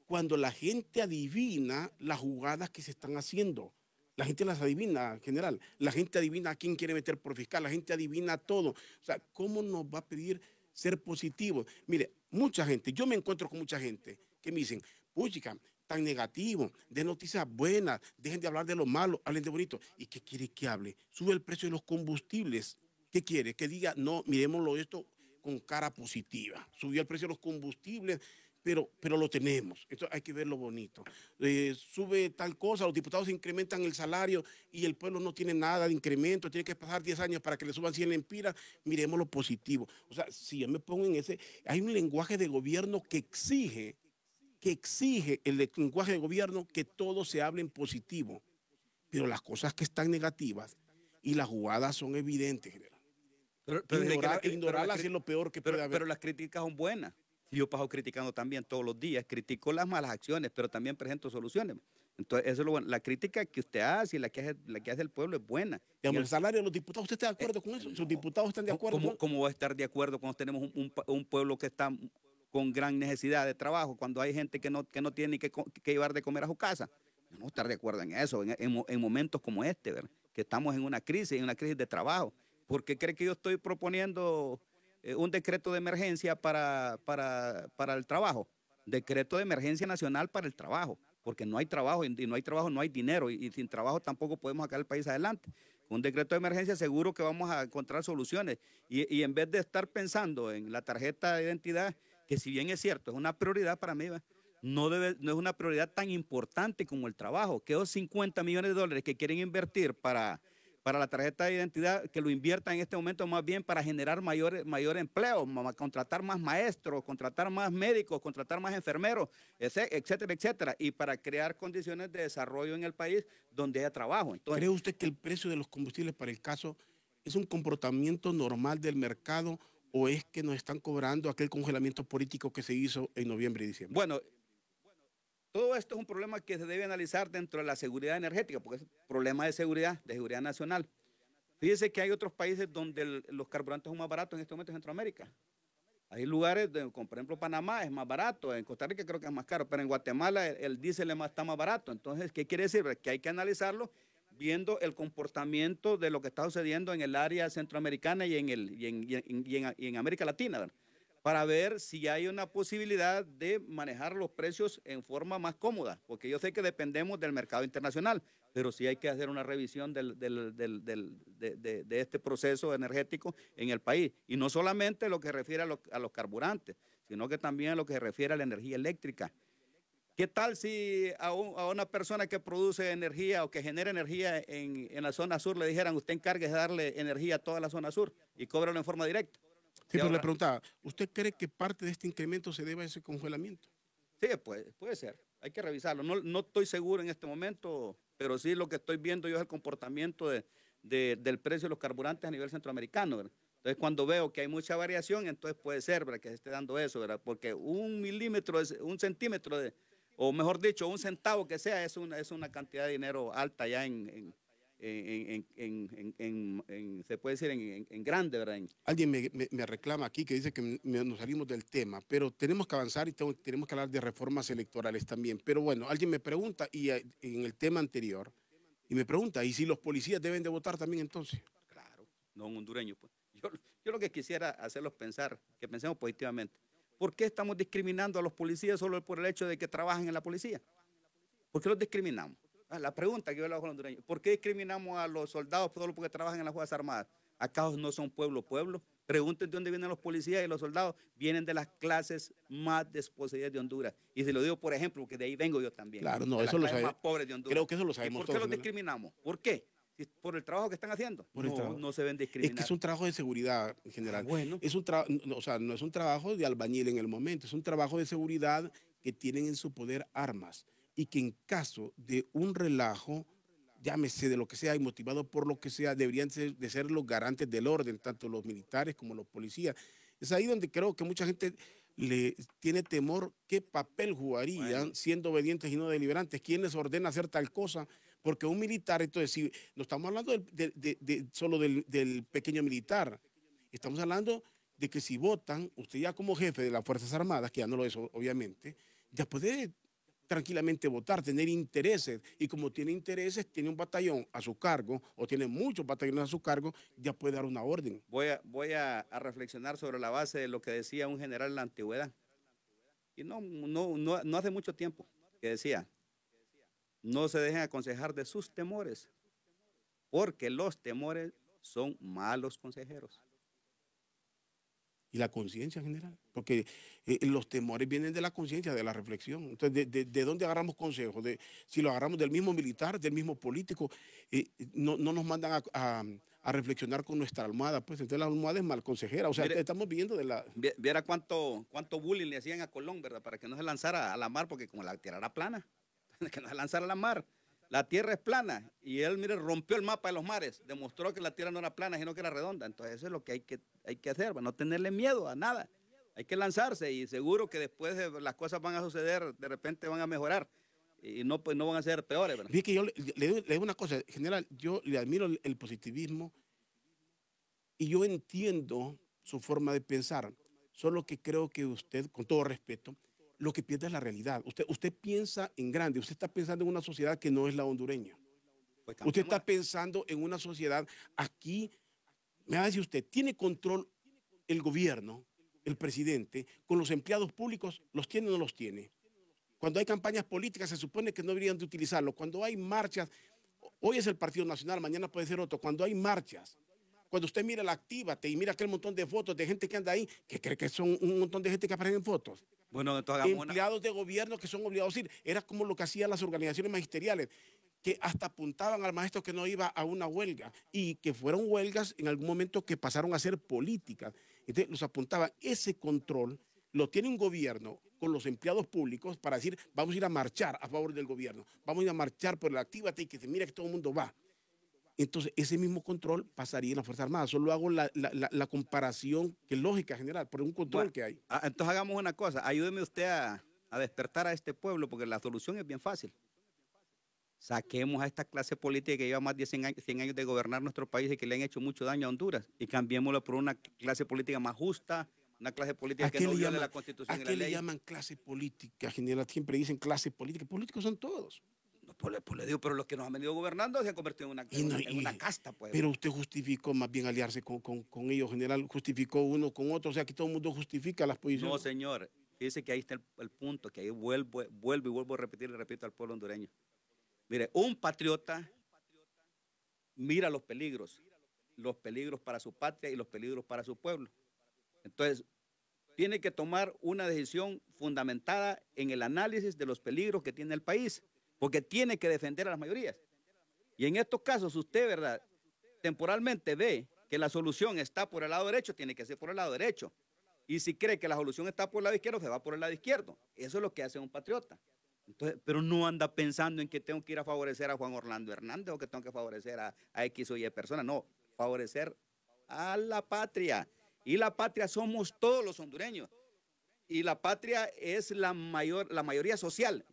Cuando la gente adivina las jugadas que se están haciendo, la gente las adivina, general. La gente adivina a quién quiere meter por fiscal, la gente adivina todo. O sea, ¿cómo nos va a pedir ser positivos. Mire, mucha gente, yo me encuentro con mucha gente que me dicen, puchica, tan negativo, de noticias buenas, dejen de hablar de lo malo, hablen de bonito. ¿Y qué quiere que hable? Sube el precio de los combustibles. ¿Qué quiere? Que diga, no, miremoslo esto con cara positiva. Subió el precio de los combustibles, pero lo tenemos. Entonces hay que ver lo bonito. Sube tal cosa, los diputados incrementan el salario y el pueblo no tiene nada de incremento, tiene que pasar 10 años para que le suban 100 lempiras, miremos lo positivo. O sea, si yo me pongo en ese, hay un lenguaje de gobierno que exige el lenguaje de gobierno que todo se hable en positivo, pero las cosas que están negativas y las jugadas son evidentes, general. Ignorarlas es lo peor que puede haber. Pero las críticas son buenas. Yo paso criticando también todos los días, critico las malas acciones, pero también presento soluciones. Entonces, eso es lo bueno. La crítica que usted hace y la que hace el pueblo es buena. Digamos, el salario de los diputados, ¿usted está de acuerdo con eso? ¿Sus diputados están de acuerdo? ¿Cómo va a estar de acuerdo cuando tenemos un pueblo que está con gran necesidad de trabajo, cuando hay gente que no tiene ni que llevar de comer a su casa? No estar de acuerdo en eso, en momentos como este, ¿verdad? Que estamos en una crisis de trabajo. ¿Por qué cree que yo estoy proponiendo un decreto de emergencia para el trabajo? Decreto de emergencia nacional para el trabajo, porque no hay trabajo, y no hay trabajo no hay dinero, y sin trabajo tampoco podemos sacar el país adelante. Con un decreto de emergencia seguro que vamos a encontrar soluciones, y en vez de estar pensando en la tarjeta de identidad, que si bien es cierto, es una prioridad para mí, no es una prioridad tan importante como el trabajo, que esos 50 millones de dólares que quieren invertir para la tarjeta de identidad, que lo inviertan en este momento más bien para generar mayor empleo, contratar más maestros, contratar más médicos, contratar más enfermeros, etcétera, etcétera, y para crear condiciones de desarrollo en el país donde haya trabajo. Entonces, ¿cree usted que el precio de los combustibles para el caso es un comportamiento normal del mercado o es que nos están cobrando aquel congelamiento político que se hizo en noviembre y diciembre? Bueno, todo esto es un problema que se debe analizar dentro de la seguridad energética, porque es un problema de seguridad nacional. Fíjese que hay otros países donde los carburantes son más baratos en este momento en Centroamérica. Hay lugares, como por ejemplo Panamá es más barato, en Costa Rica creo que es más caro, pero en Guatemala el diésel está más barato. Entonces, ¿qué quiere decir? Que hay que analizarlo viendo el comportamiento de lo que está sucediendo en el área centroamericana y en América Latina, ¿verdad? Para ver si hay una posibilidad de manejar los precios en forma más cómoda, porque yo sé que dependemos del mercado internacional, pero sí hay que hacer una revisión de este proceso energético en el país, y no solamente lo que refiere a los carburantes, sino que también a lo que se refiere a la energía eléctrica. ¿Qué tal si a una persona que produce energía o que genera energía en la zona sur le dijeran, usted encargue de darle energía a toda la zona sur y cóbralo en forma directa? Sí, pero le preguntaba, ¿usted cree que parte de este incremento se debe a ese congelamiento? Sí, puede ser. Hay que revisarlo. No estoy seguro en este momento, pero sí lo que estoy viendo yo es el comportamiento del precio de los carburantes a nivel centroamericano, ¿verdad? Entonces, cuando veo que hay mucha variación, entonces puede ser, ¿verdad?, que se esté dando eso, ¿verdad? Porque un centímetro, o mejor dicho, un centavo que sea, es una cantidad de dinero alta ya se puede decir en grande, ¿verdad? Alguien me reclama aquí que dice que nos salimos del tema, pero tenemos que avanzar y tenemos que hablar de reformas electorales también. Pero bueno, alguien me pregunta, y en el tema anterior, y me pregunta, ¿y si los policías deben de votar también entonces? Claro, no un hondureño, pues. Yo lo que quisiera hacerlos pensar, que pensemos positivamente. ¿Por qué estamos discriminando a los policías solo por el hecho de que trabajan en la policía? ¿Por qué los discriminamos? La pregunta que yo le hago a los hondureños, ¿por qué discriminamos a los soldados solo porque trabajan en las Fuerzas Armadas? ¿Acaso no son pueblo? Pregunten de dónde vienen los policías y los soldados. Vienen de las clases más desposeídas de Honduras. Y se lo digo, por ejemplo, porque de ahí vengo yo también. Claro, no, eso lo sabemos. Más pobres de Honduras. Creo que eso lo sabemos todos. ¿Y por qué los discriminamos? ¿Por qué? ¿Por el trabajo que están haciendo? No se ven discriminados. Es que es un trabajo de seguridad en general. Bueno. No es un trabajo de albañil en el momento, es un trabajo de seguridad que tienen en su poder armas y que en caso de un relajo, llámese de lo que sea y motivado por lo que sea, deberían de ser los garantes del orden, tanto los militares como los policías. Es ahí donde creo que mucha gente le tiene temor qué papel jugarían siendo obedientes y no deliberantes, quién les ordena hacer tal cosa, porque un militar, entonces si no estamos hablando solo del pequeño militar, estamos hablando de que si votan, usted ya como jefe de las Fuerzas Armadas, que ya no lo es obviamente, ya puede tranquilamente votar, tener intereses. Y como tiene intereses, tiene un batallón a su cargo o tiene muchos batallones a su cargo, ya puede dar una orden. Voy a reflexionar sobre la base de lo que decía un general en la antigüedad. Y no hace mucho tiempo, que decía, no se dejen aconsejar de sus temores, porque los temores son malos consejeros. Y la conciencia general, porque los temores vienen de la conciencia, de la reflexión. Entonces, ¿de dónde agarramos consejos? Si lo agarramos del mismo militar, del mismo político, no nos mandan a reflexionar con nuestra almohada, pues entonces la almohada es mal consejera. O sea, Mire, estamos viendo de la... Viera cuánto bullying le hacían a Colón, ¿verdad? Para que no se lanzara a la mar, porque como la tierra era plana, que no se lanzara a la mar. La tierra es plana y él, mire, rompió el mapa de los mares, demostró que la tierra no era plana, sino que era redonda. Entonces eso es lo que hay que hacer, no tenerle miedo a nada. Hay que lanzarse y seguro que después las cosas van a suceder, de repente van a mejorar y no, pues no van a ser peores, ¿verdad? Fíjate que yo le digo una cosa, general, yo le admiro el positivismo y yo entiendo su forma de pensar, solo que creo que usted, con todo respeto, lo que pierde es la realidad. Usted piensa en grande, usted está pensando en una sociedad que no es la hondureña. Pues Usted está pensando en una sociedad aquí, me va a decir usted, ¿tiene control el gobierno, el presidente, con los empleados públicos? ¿Los tiene o no los tiene? Cuando hay campañas políticas se supone que no deberían de utilizarlo. Cuando hay marchas, hoy es el Partido Nacional, mañana puede ser otro. Cuando hay marchas, cuando usted mira la Actívate y mira aquel montón de fotos de gente que anda ahí, que cree que son un montón de gente que aparece en fotos. Bueno, entonces hagamos Empleados de gobierno que son obligados a ir. Era como lo que hacían las organizaciones magisteriales, que hasta apuntaban al maestro que no iba a una huelga y que fueron huelgas en algún momento que pasaron a ser políticas. Entonces los apuntaban. Ese control lo tiene un gobierno con los empleados públicos para decir, vamos a ir a marchar a favor del gobierno, vamos a ir a marchar por el Actívate y que se mira que todo el mundo va. Entonces, ese mismo control pasaría en la Fuerza Armada. Solo hago la comparación que es lógica general, por un control que hay. Entonces hagamos una cosa, ayúdeme usted a despertar a este pueblo, porque la solución es bien fácil. Saquemos a esta clase política que lleva más de 100 años de gobernar nuestro país y que le han hecho mucho daño a Honduras y cambiémoslo por una clase política más justa, una clase política que no viole la Constitución y la ley. ¿A qué le llaman clase política, general? Siempre dicen clase política. Políticos son todos. No, pues le digo, pero los que nos han venido gobernando se han convertido en una casta, pues. Pero usted justificó más bien aliarse con ellos, general. Justificó uno con otro. O sea, aquí todo el mundo justifica las posiciones. No, señor. Fíjese que ahí está el punto, que ahí vuelvo a repetir y repito al pueblo hondureño. Mire, un patriota mira los peligros para su patria y los peligros para su pueblo. Entonces, tiene que tomar una decisión fundamentada en el análisis de los peligros que tiene el país, porque tiene que defender a las mayorías. Y en estos casos, usted, ¿verdad?, temporalmente ve que la solución está por el lado derecho, tiene que ser por el lado derecho. Y si cree que la solución está por el lado izquierdo, se va por el lado izquierdo. Eso es lo que hace un patriota. Entonces, pero no anda pensando en que tengo que ir a favorecer a Juan Orlando Hernández o que tengo que favorecer a X o Y personas. No, favorecer a la patria. Y la patria somos todos los hondureños. Y la patria es la mayoría social.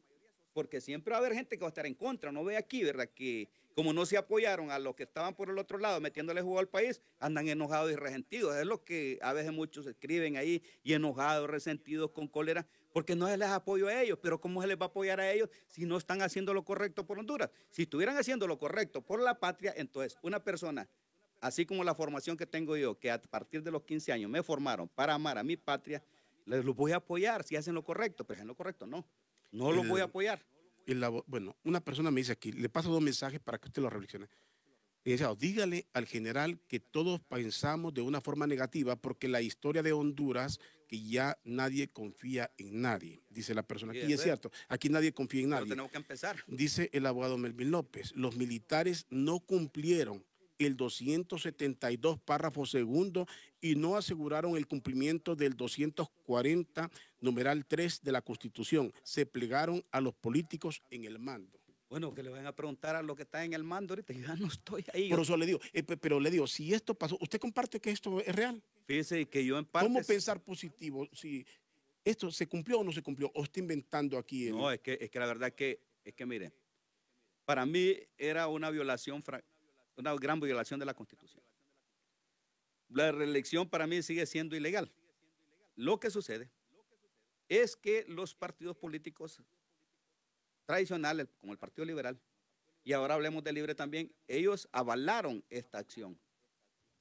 Porque siempre va a haber gente que va a estar en contra. No ve aquí, ¿verdad?, que como no se apoyaron a los que estaban por el otro lado metiéndole jugo al país, andan enojados y resentidos. Es lo que a veces muchos escriben ahí, y enojados, resentidos, con cólera, porque no se les apoyo a ellos. Pero ¿cómo se les va a apoyar a ellos si no están haciendo lo correcto por Honduras? Si estuvieran haciendo lo correcto por la patria, entonces una persona, así como la formación que tengo yo, que a partir de los 15 años me formaron para amar a mi patria, les los voy a apoyar si hacen lo correcto. Pero si hacen lo correcto, no los voy a apoyar. Bueno, una persona me dice aquí, le paso 2 mensajes para que usted lo reflexione. Le dice, dígale al general que todos pensamos de una forma negativa porque la historia de Honduras, que ya nadie confía en nadie, dice la persona. Aquí es cierto, aquí nadie confía en nadie. Pero tenemos que empezar. Dice el abogado Melvin López, los militares no cumplieron el 272 párrafo segundo y no aseguraron el cumplimiento del 240 numeral 3 de la Constitución. Se plegaron a los políticos en el mando. Bueno, que le van a preguntar a los que están en el mando ahorita. Yo ya no estoy ahí. Por eso le digo, pero le digo, si esto pasó, ¿usted comparte que esto es real? Fíjese que yo en parte... ¿Cómo pensar positivo si esto se cumplió o no se cumplió? ¿O está inventando aquí? No, es que la verdad es que mire, para mí era una violación, una gran violación de la Constitución. La reelección para mí sigue siendo ilegal. Lo que sucede es que los partidos políticos tradicionales, como el Partido Liberal, y ahora hablemos de Libre también, ellos avalaron esta acción.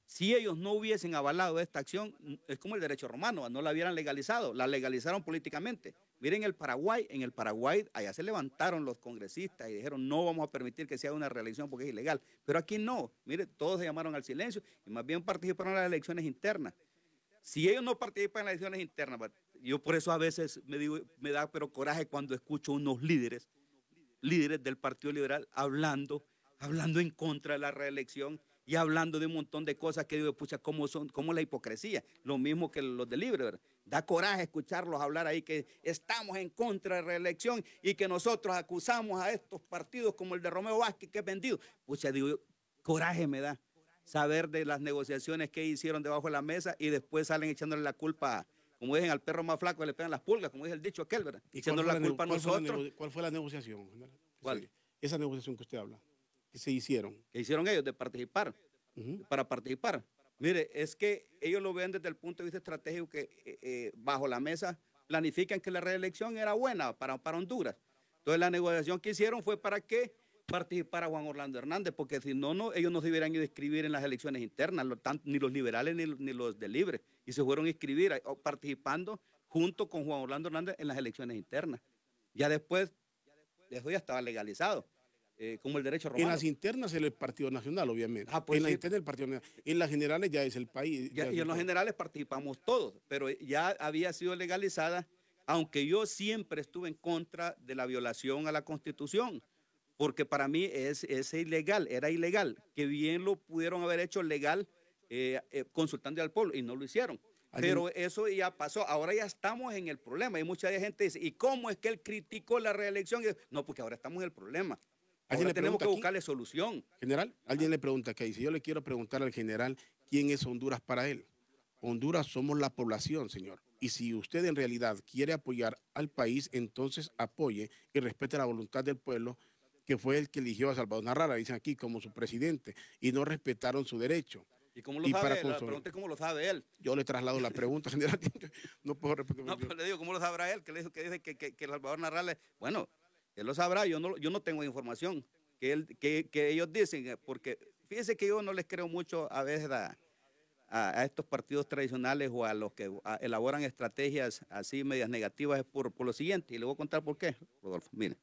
Si ellos no hubiesen avalado esta acción, es como el derecho romano, no la hubieran legalizado, la legalizaron políticamente. Miren en el Paraguay, allá se levantaron los congresistas y dijeron no vamos a permitir que se haga una reelección porque es ilegal. Pero aquí no, mire, todos se llamaron al silencio y más bien participaron en las elecciones internas. Si ellos no participan en las elecciones internas, yo por eso a veces me da pero coraje cuando escucho unos líderes del Partido Liberal hablando en contra de la reelección y hablando de un montón de cosas que digo, pucha, cómo es la hipocresía. Lo mismo que los de Libre, ¿verdad? Da coraje escucharlos hablar ahí que estamos en contra de reelección y que nosotros acusamos a estos partidos como el de Romeo Vázquez, que es vendido. Pucha, digo, coraje me da saber de las negociaciones que hicieron debajo de la mesa y después salen echándole la culpa, como dicen, al perro más flaco le pegan las pulgas, como dice el dicho aquel, ¿verdad? ¿Y echándole la culpa a nosotros. ¿Cuál fue la negociación, general? ¿Cuál? Esa negociación que usted habla, que se hicieron. Que hicieron ellos de participar, para participar. Mire, es que ellos lo ven desde el punto de vista estratégico que bajo la mesa planifican que la reelección era buena para Honduras. Entonces la negociación que hicieron fue para que participara Juan Orlando Hernández, porque si no, ellos no se hubieran ido a inscribir en las elecciones internas, ni los liberales ni los de Libre, y se fueron a inscribir participando junto con Juan Orlando Hernández en las elecciones internas. Ya después, eso ya estaba legalizado. Como el derecho romano. En las internas es el Partido Nacional, obviamente. Pues en las sí. internas el Partido Nacional. En las generales ya es el país. Y en los generales participamos todos, pero ya había sido legalizada, aunque yo siempre estuve en contra de la violación a la Constitución, porque para mí es ilegal, era ilegal, que bien lo pudieron haber hecho legal consultando al pueblo y no lo hicieron. Pero eso ya pasó, ahora ya estamos en el problema. Y mucha gente dice, ¿y cómo es que él criticó la reelección? No, porque ahora estamos en el problema. Ahora tenemos que buscarle solución. General, alguien le pregunta acá, dice, yo le quiero preguntar al general quién es Honduras para él. Honduras somos la población, señor. Y si usted en realidad quiere apoyar al país, entonces apoye y respete la voluntad del pueblo, que fue el que eligió a Salvador Narrala, dicen aquí, como su presidente, y no respetaron su derecho. ¿Y cómo lo sabe? La pregunta es cómo lo sabe él. Yo le traslado la pregunta, general. No puedo repetir. No, pero le digo, ¿cómo lo sabrá él? Que dice que Salvador Narrala, bueno, él lo sabrá, yo no tengo información que ellos dicen, porque fíjense que yo no les creo mucho a veces a estos partidos tradicionales o a los que elaboran estrategias así medias negativas por lo siguiente, y le voy a contar por qué, Rodolfo. Mire,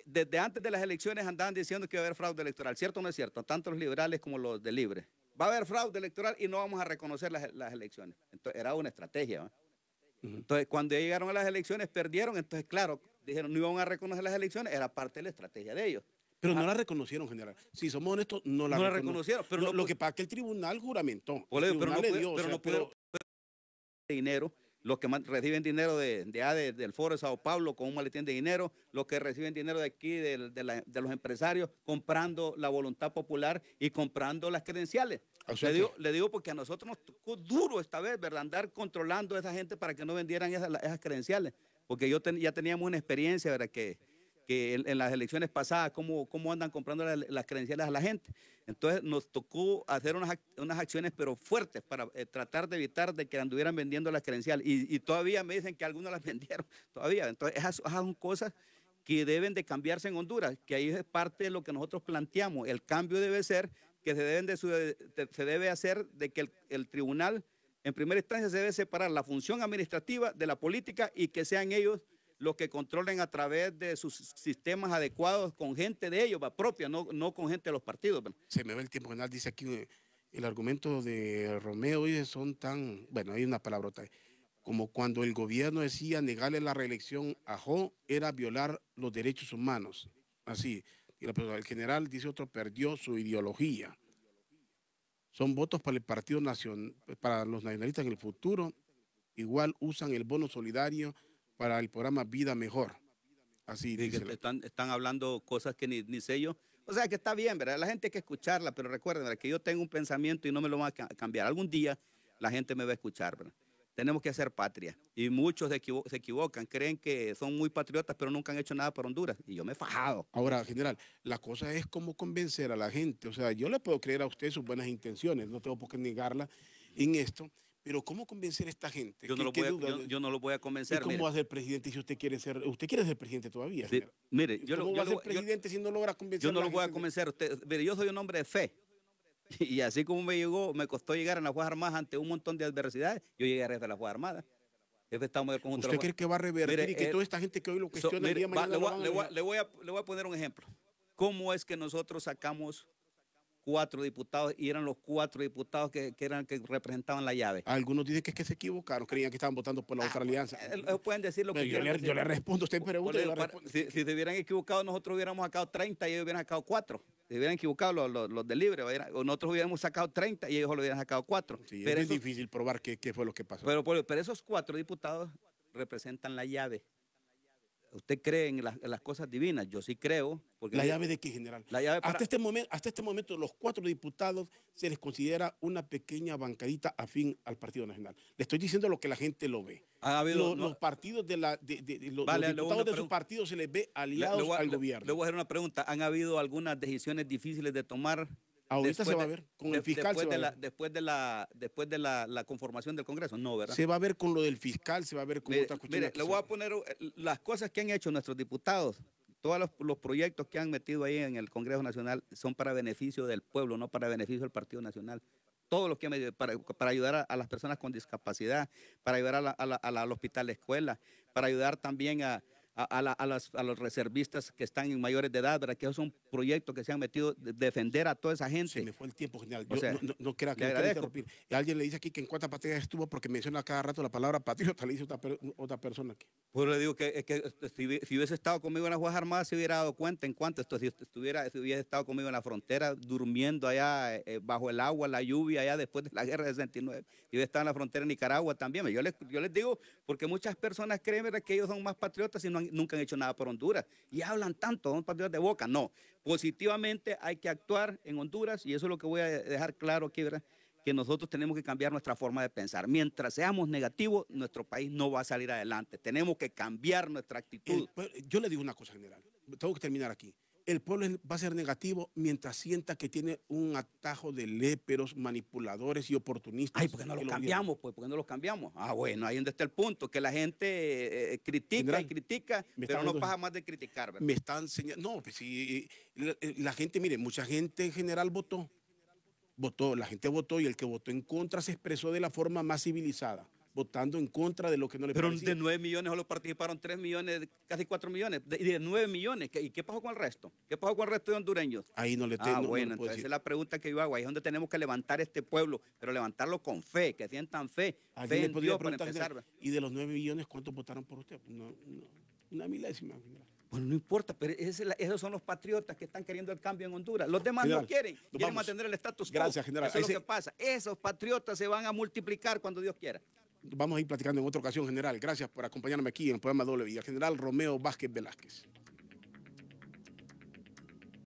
desde antes de las elecciones andaban diciendo que iba a haber fraude electoral, ¿cierto o no es cierto? Tanto los liberales como los de Libre. Va a haber fraude electoral y no vamos a reconocer las elecciones. Entonces era una estrategia, ¿no? Entonces, cuando llegaron a las elecciones, perdieron. Entonces, claro, dijeron, no iban a reconocer las elecciones, era parte de la estrategia de ellos. Pero no la reconocieron, general. Si somos honestos, no la reconocieron. Pero lo que pasa es que el tribunal juramentó. Pero no pudieron dinero. Los que reciben dinero del Foro de Sao Paulo con un maletín de dinero, los que reciben dinero de aquí, de los empresarios, comprando la voluntad popular y comprando las credenciales. O sea, le digo porque a nosotros nos tocó duro esta vez, ¿verdad? Andar controlando a esa gente para que no vendieran esas credenciales. Porque ya teníamos una experiencia, ¿verdad? Que en las elecciones pasadas, cómo andan comprando las credenciales a la gente. Entonces nos tocó hacer unas acciones pero fuertes para tratar de evitar de que anduvieran vendiendo las credenciales. Y todavía me dicen que algunos las vendieron, todavía. Entonces esas son cosas que deben de cambiarse en Honduras, que ahí es parte de lo que nosotros planteamos. El cambio debe ser que se debe hacer de que el tribunal, en primera instancia, se debe separar la función administrativa de la política y que sean ellos los que controlen a través de sus sistemas adecuados con gente de ellos, propia, no con gente de los partidos. Se me va el tiempo, general. Dice aquí el argumento de Romeo, dice, son tan, bueno, hay una palabrota, como cuando el gobierno decía negarle la reelección a Jo era violar los derechos humanos. Así. El general, dice otro, perdió su ideología. Son votos para el Partido Nacional, para los nacionalistas en el futuro. Igual usan el bono solidario para el programa Vida Mejor. Así sí, que están hablando cosas que ni sé yo. O sea, que está bien, ¿verdad? La gente hay que escucharla, pero recuerden, ¿verdad?, que yo tengo un pensamiento y no me lo van a cambiar. Algún día la gente me va a escuchar, ¿verdad? Tenemos que hacer patria. Y muchos se equivocan, creen que son muy patriotas, pero nunca han hecho nada por Honduras. Y yo me he fajado. Ahora, general, la cosa es cómo convencer a la gente. O sea, yo le puedo creer a usted sus buenas intenciones, no tengo por qué negarla en esto, Pero ¿cómo convencer a esta gente? Yo no, ¿Qué duda? yo no lo voy a ¿Y convencer. cómo Mire. va a ser presidente si usted quiere ser presidente todavía? Sí, General? mire, ¿Cómo va a ser presidente si no logra convencer yo no a la lo voy a gente? convencer. Mire, yo soy un hombre de fe. Y así como me costó llegar a las Fuerzas Armadas ante un montón de adversidades, yo llegué a jefe de las Fuerzas Armadas. Jefe de Estado Mayor Conjunto de ¿Usted las cree que va a revertir Mire, y que toda esta gente que hoy lo cuestiona el mire, día de mañana lo van a dejar? le voy a poner un ejemplo. ¿Cómo es que nosotros sacamos 4 diputados y eran los 4 diputados que representaban la llave? Algunos dicen que es que se equivocaron, creían que estaban votando por la otra alianza. Pueden decir lo que Yo quieran. le respondo, usted pregunta y yo le respondo. Si se hubieran equivocado, nosotros hubiéramos sacado 30 y ellos hubieran sacado 4. Si hubieran equivocado los del Libre, o nosotros hubiéramos sacado 30 y ellos lo hubieran sacado 4. Sí, pero es difícil probar qué fue lo que pasó. Pero esos 4 diputados representan la llave. ¿Usted cree en las cosas divinas? Yo sí creo. Porque ¿La llave de qué, general? La llave para, hasta este momento, los 4 diputados se les considera una pequeña bancadita afín al Partido Nacional. Le estoy diciendo lo que la gente lo ve. ha habido, Los partidos los diputados de su partido se les ve aliados al gobierno. Le voy a hacer una pregunta. ¿Han habido algunas decisiones difíciles de tomar? Ahorita se va a ver, con el fiscal se va a ver. Después de la conformación del Congreso, no, ¿verdad? Se va a ver con lo del fiscal, se va a ver con otras cuestiones. Mire, le voy a poner las cosas que han hecho nuestros diputados. Todos los proyectos que han metido ahí en el Congreso Nacional son para beneficio del pueblo, no para beneficio del Partido Nacional. Todos los que han metido para ayudar a las personas con discapacidad, para ayudar al hospital de escuela, para ayudar también a los reservistas que están en mayores de edad, ¿verdad? Que esos son proyectos que se han metido de defender a toda esa gente. Se me fue el tiempo, general. O Yo sea, no quiero interrumpir. Alguien le dice aquí que en cuántas batallas estuvo porque menciona cada rato la palabra patriota, le dice otra persona aquí. Pues le digo que si hubiese estado conmigo en las Fuerzas Armadas se hubiera dado cuenta en cuánto esto, si hubiese estado conmigo en la frontera, durmiendo allá bajo el agua, la lluvia, allá después de la guerra de 69. Si hubiese estado en la frontera de Nicaragua también. Yo les digo, porque muchas personas creen, ¿verdad?, que ellos son más patriotas y nunca han hecho nada por Honduras. Y hablan tanto, son patriotas de boca. No, positivamente hay que actuar en Honduras y eso es lo que voy a dejar claro aquí, ¿verdad?, que nosotros tenemos que cambiar nuestra forma de pensar. Mientras seamos negativos, nuestro país no va a salir adelante. Tenemos que cambiar nuestra actitud. Yo le digo una cosa, general. Tengo que terminar aquí. El pueblo va a ser negativo mientras sienta que tiene un atajo de léperos, manipuladores y oportunistas. Ay, ¿por qué no lo cambiamos? Pues, ¿por qué no lo cambiamos? Ah, bueno, ahí donde está el punto, que la gente critica general, y critica, pero no pasa más de criticar, ¿verdad? Me están enseñando. No, pues sí, la gente, mire, mucha gente en general votó, la gente votó y el que votó en contra se expresó de la forma más civilizada, votando en contra de lo que no le parecía. Pero de 9 millones solo participaron 3 millones, casi 4 millones, y de 9 millones. ¿Y qué pasó con el resto? ¿Qué pasó con el resto de hondureños? Ahí no le tengo. Bueno, entonces esa es la pregunta que yo hago. Ahí es donde tenemos que levantar este pueblo, pero levantarlo con fe, que sientan fe en Dios para empezar. ¿Y de los 9 millones cuántos votaron por usted? Una milésima. Bueno, no importa, pero esos son los patriotas que están queriendo el cambio en Honduras. Los demás general, no quieren mantener el status quo. Gracias, general. Eso es lo que pasa. Esos patriotas se van a multiplicar cuando Dios quiera. Vamos a ir platicando en otra ocasión, general. Gracias por acompañarme aquí en el programa W. Y al general Romeo Vázquez Velázquez.